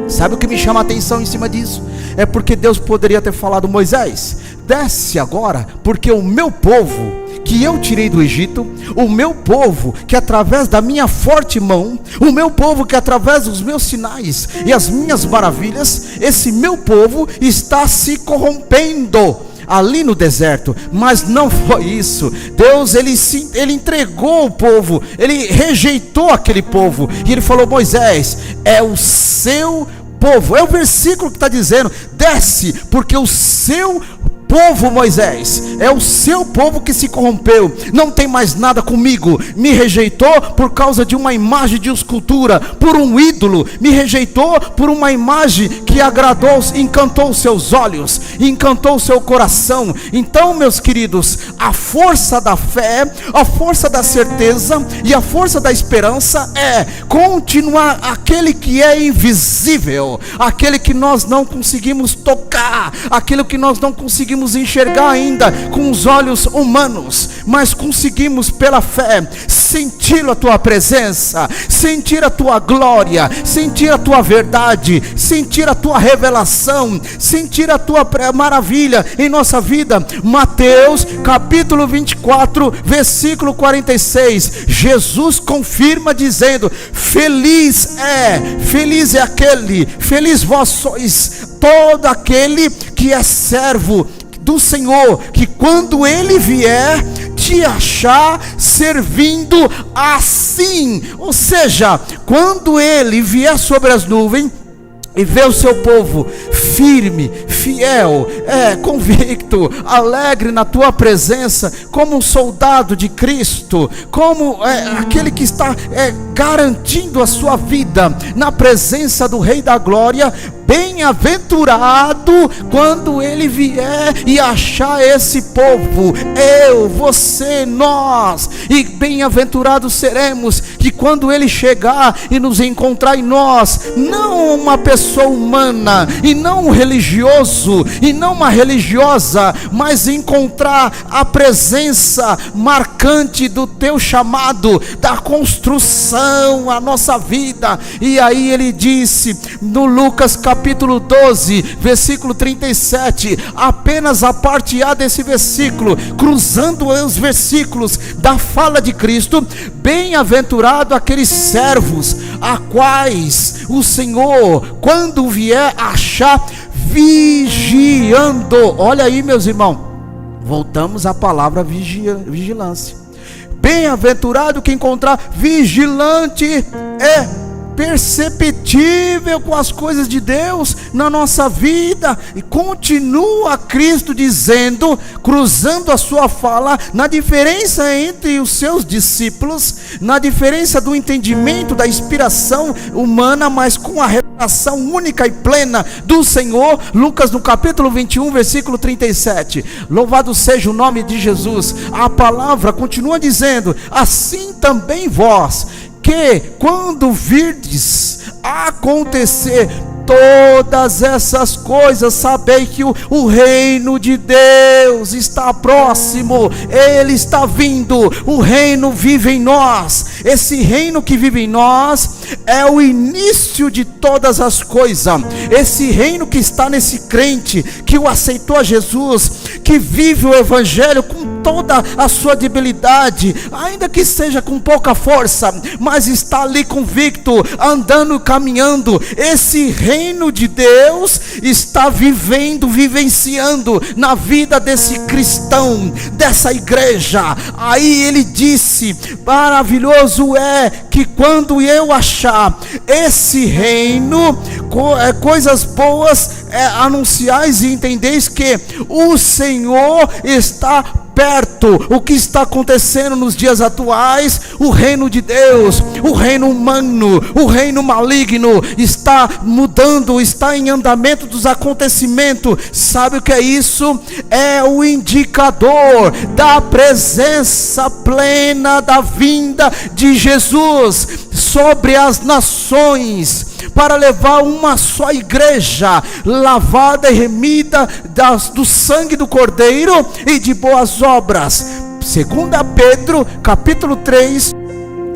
Sabe o que me chama a atenção em cima disso? É porque Deus poderia ter falado: Moisés, desce agora, porque o meu povo que eu tirei do Egito, o meu povo que através da minha forte mão, o meu povo que através dos meus sinais e as minhas maravilhas, esse meu povo está se corrompendo ali no deserto. Mas não foi isso. Deus, ele entregou o povo, ele rejeitou aquele povo, e ele falou: Moisés, é o seu povo. É o versículo que está dizendo: desce, porque o seu povo, Moisés, é o seu povo que se corrompeu, não tem mais nada comigo, me rejeitou por causa de uma imagem de escultura, por um ídolo, me rejeitou por uma imagem que agradou, encantou os seus olhos, encantou o seu coração. Então, meus queridos, a força da fé, a força da certeza e a força da esperança é continuar aquele que é invisível, aquele que nós não conseguimos tocar, aquele que nós não conseguimos enxergar ainda com os olhos humanos, mas conseguimos pela fé sentir a tua presença, sentir a tua glória, sentir a tua verdade, sentir a tua revelação, sentir a tua maravilha em nossa vida. Mateus capítulo 24, versículo 46, Jesus confirma dizendo: feliz é aquele, feliz vós sois, todo aquele que é servo do Senhor, que quando ele vier te achar servindo assim. Ou seja, quando ele vier sobre as nuvens e ver o seu povo firme, fiel, convicto, alegre na tua presença, como um soldado de Cristo, como aquele que está garantindo a sua vida na presença do Rei da Glória, bem-aventurado quando ele vier e achar esse povo, eu, você, nós, e bem-aventurados seremos que quando ele chegar e nos encontrar em nós, não uma pessoa humana, e não um religioso, e não uma religiosa, mas encontrar a presença marcante do teu chamado, da construção, a nossa vida. E aí ele disse no Lucas capítulo 12, versículo 37, apenas a parte A desse versículo, cruzando os versículos da fala de Cristo: bem-aventurado aqueles servos a quais o Senhor, quando vier, achar vigiando. Olha aí, meus irmãos, voltamos à palavra vigilância. Bem-aventurado que encontrar vigilante, perceptível com as coisas de Deus na nossa vida. E continua Cristo dizendo, cruzando a sua fala, na diferença entre os seus discípulos, na diferença do entendimento da inspiração humana, mas com a revelação única e plena do Senhor. Lucas no capítulo 21, versículo 37, louvado seja o nome de Jesus. A palavra continua dizendo: assim também vós, que quando virdes acontecer todas essas coisas, sabei que o reino de Deus está próximo, ele está vindo, o reino vive em nós. Esse reino que vive em nós é o início de todas as coisas. Esse reino que está nesse crente que o aceitou a Jesus, que vive o evangelho com toda a sua debilidade, ainda que seja com pouca força, mas está ali convicto, andando, caminhando. Esse reino de Deus está vivenciando na vida desse cristão, dessa igreja. Aí ele disse: maravilhoso é que quando eu achar esse reino, coisas boas anunciais, e entendeis que o Senhor está perto. O que está acontecendo nos dias atuais? O reino de Deus, o reino humano, o reino maligno está mudando, está em andamento dos acontecimentos. Sabe o que é isso? É o indicador da presença plena da vinda de Jesus sobre as nações, para levar uma só igreja, lavada e remida do sangue do Cordeiro e de boas obras. 2 Pedro, capítulo 3,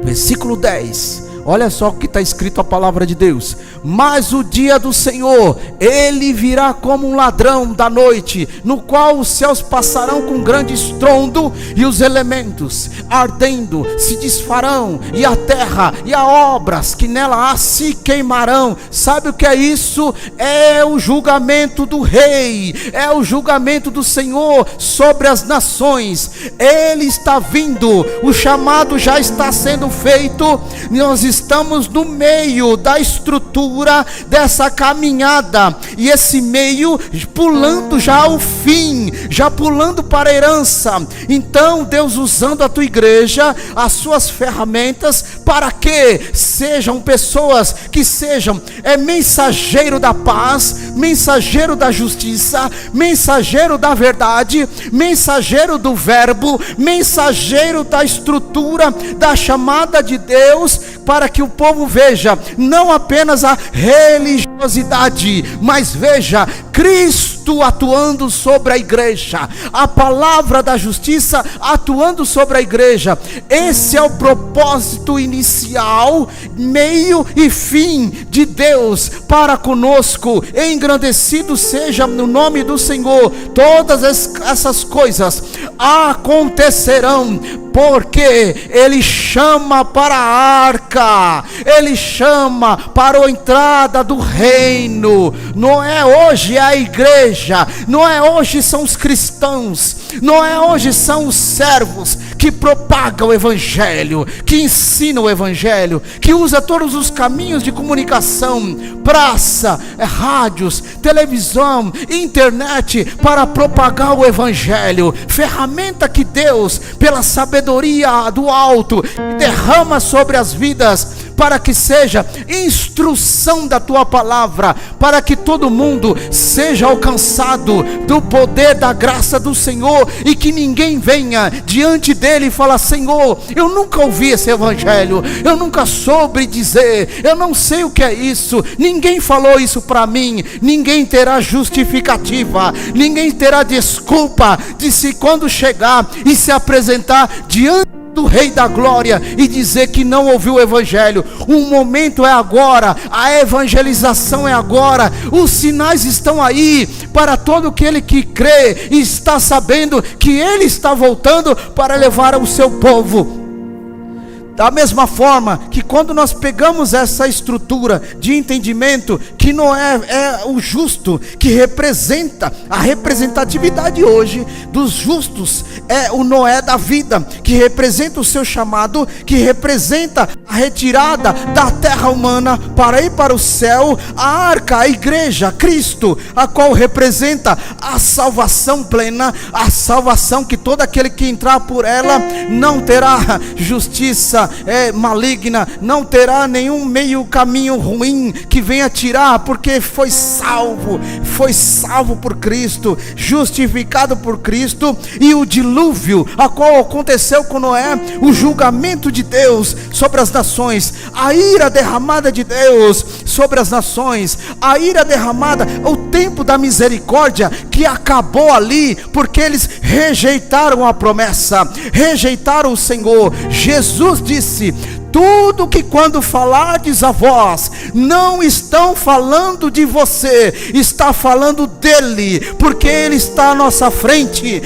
versículo 10. Olha só o que está escrito a palavra de Deus: mas o dia do Senhor, ele virá como um ladrão da noite, no qual os céus passarão com grande estrondo, e os elementos ardendo se desfarão, e a terra e as obras que nela há se queimarão. Sabe o que é isso? É o julgamento do rei, é o julgamento do Senhor sobre as nações. Ele está vindo, o chamado já está sendo feito. Nós estamos no meio da estrutura dessa caminhada, e esse meio pulando já ao fim, já pulando para a herança. Então Deus usando a tua igreja, as suas ferramentas, para que sejam pessoas que sejam mensageiro da paz, mensageiro da justiça, mensageiro da verdade, mensageiro do verbo, mensageiro da estrutura da chamada de Deus, para que o povo veja não apenas a religiosidade, mas veja Cristo atuando sobre a igreja, a palavra da justiça atuando sobre a igreja. Esse é o propósito inicial, meio e fim de Deus para conosco. Engrandecido seja no nome do Senhor. Todas essas coisas acontecerão porque Ele chama para a arca, Ele chama para a entrada do reino. Não é hoje a igreja, não é hoje são os cristãos, não é hoje são os servos que propagam o evangelho, que ensinam o evangelho, que usa todos os caminhos de comunicação, praça, rádios, televisão, internet, para propagar o evangelho. Ferramenta que Deus, pela sabedoria do alto, derrama sobre as vidas, para que seja instrução da tua palavra, para que todo mundo seja alcançado do poder da graça do Senhor, e que ninguém venha diante dele e fala: Senhor, eu nunca ouvi esse evangelho, eu nunca soube dizer, eu não sei o que é isso, ninguém falou isso para mim. Ninguém terá justificativa, ninguém terá desculpa de se, quando chegar e se apresentar diante do Rei da Glória, e dizer que não ouviu o evangelho. O momento é agora, a evangelização é agora, os sinais estão aí para todo aquele que crê e está sabendo que Ele está voltando para levar o seu povo. Da mesma forma que quando nós pegamos essa estrutura de entendimento, que Noé é o justo, que representa a representatividade hoje dos justos, é o Noé da vida, que representa o seu chamado, que representa a retirada da terra humana para ir para o céu. A arca, a igreja, Cristo, a qual representa a salvação plena, a salvação que todo aquele que entrar por ela não terá justiça maligna, não terá nenhum meio caminho ruim que venha tirar, porque foi salvo por Cristo, justificado por Cristo. E o dilúvio, a qual aconteceu com Noé, o julgamento de Deus sobre as nações, a ira derramada de Deus sobre as nações, a ira derramada, o tempo da misericórdia que acabou ali, porque eles rejeitaram a promessa, rejeitaram o Senhor. Jesus disse: tudo que quando falardes a vós, não estão falando de você, está falando dele, porque ele está à nossa frente,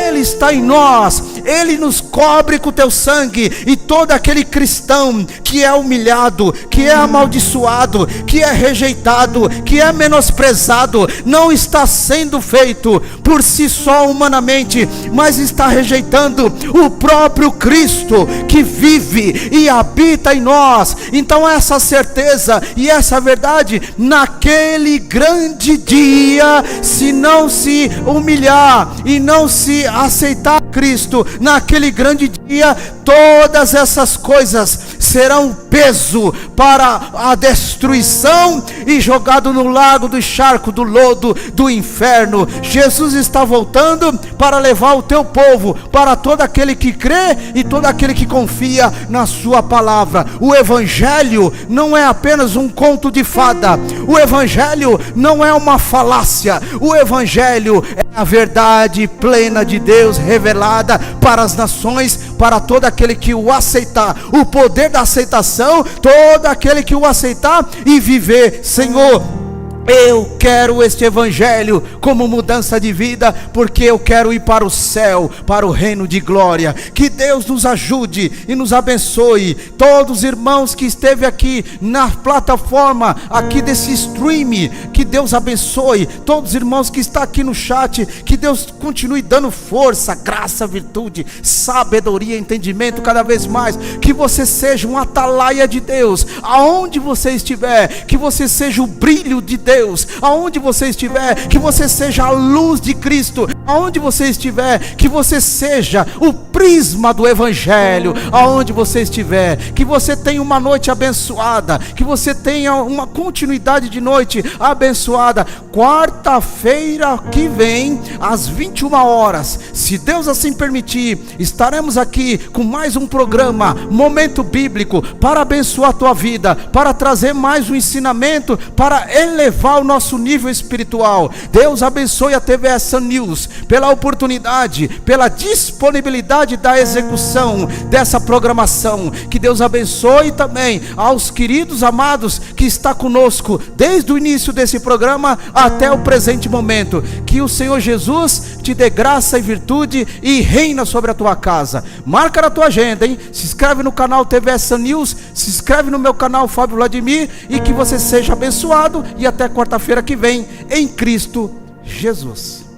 ele está em nós, Ele nos cobre com o teu sangue, e todo aquele cristão que é humilhado, que é amaldiçoado, que é rejeitado, que é menosprezado, não está sendo feito por si só humanamente, mas está rejeitando o próprio Cristo que vive e habita em nós. Então essa certeza e essa verdade, naquele grande dia, se não se humilhar e não se aceitar Cristo, naquele grande dia, todas essas coisas serão peso para a destruição e jogado no lago do charco, do lodo, do inferno. Jesus está voltando para levar o teu povo, para todo aquele que crê e todo aquele que confia na sua palavra. O evangelho não é apenas um conto de fada, o evangelho não é uma falácia, o evangelho é a verdade plena de Deus revelada para as nações, para todo aquele que o aceitar. O poder da aceitação, todo aquele que o aceitar e viver. Senhor, eu quero este evangelho como mudança de vida, porque eu quero ir para o céu, para o reino de glória. Que Deus nos ajude e nos abençoe. Todos os irmãos que esteve aqui na plataforma, aqui desse stream, que Deus abençoe. Todos os irmãos que estão aqui no chat, que Deus continue dando força, graça, virtude, sabedoria, entendimento cada vez mais. Que você seja um atalaia de Deus, aonde você estiver, que você seja o brilho de Deus, aonde você estiver, que você seja a luz de Cristo, aonde você estiver, que você seja o prisma do evangelho, aonde você estiver, que você tenha uma noite abençoada, que você tenha uma continuidade de noite abençoada. Quarta-feira que vem, às 21 horas, se Deus assim permitir, estaremos aqui com mais um programa, Momento Bíblico, para abençoar a tua vida, para trazer mais um ensinamento, para elevar o nosso nível espiritual. Deus abençoe a TVS Sun News pela oportunidade, pela disponibilidade da execução dessa programação. Que Deus abençoe também aos queridos amados que está conosco desde o início desse programa até o presente momento. Que o Senhor Jesus te dê graça e virtude e reina sobre a tua casa. Marca na tua agenda, hein? Se inscreve no canal TVS Sun News, se inscreve no meu canal Fábio Vladimir, e que você seja abençoado, e até quarta-feira que vem, em Cristo Jesus.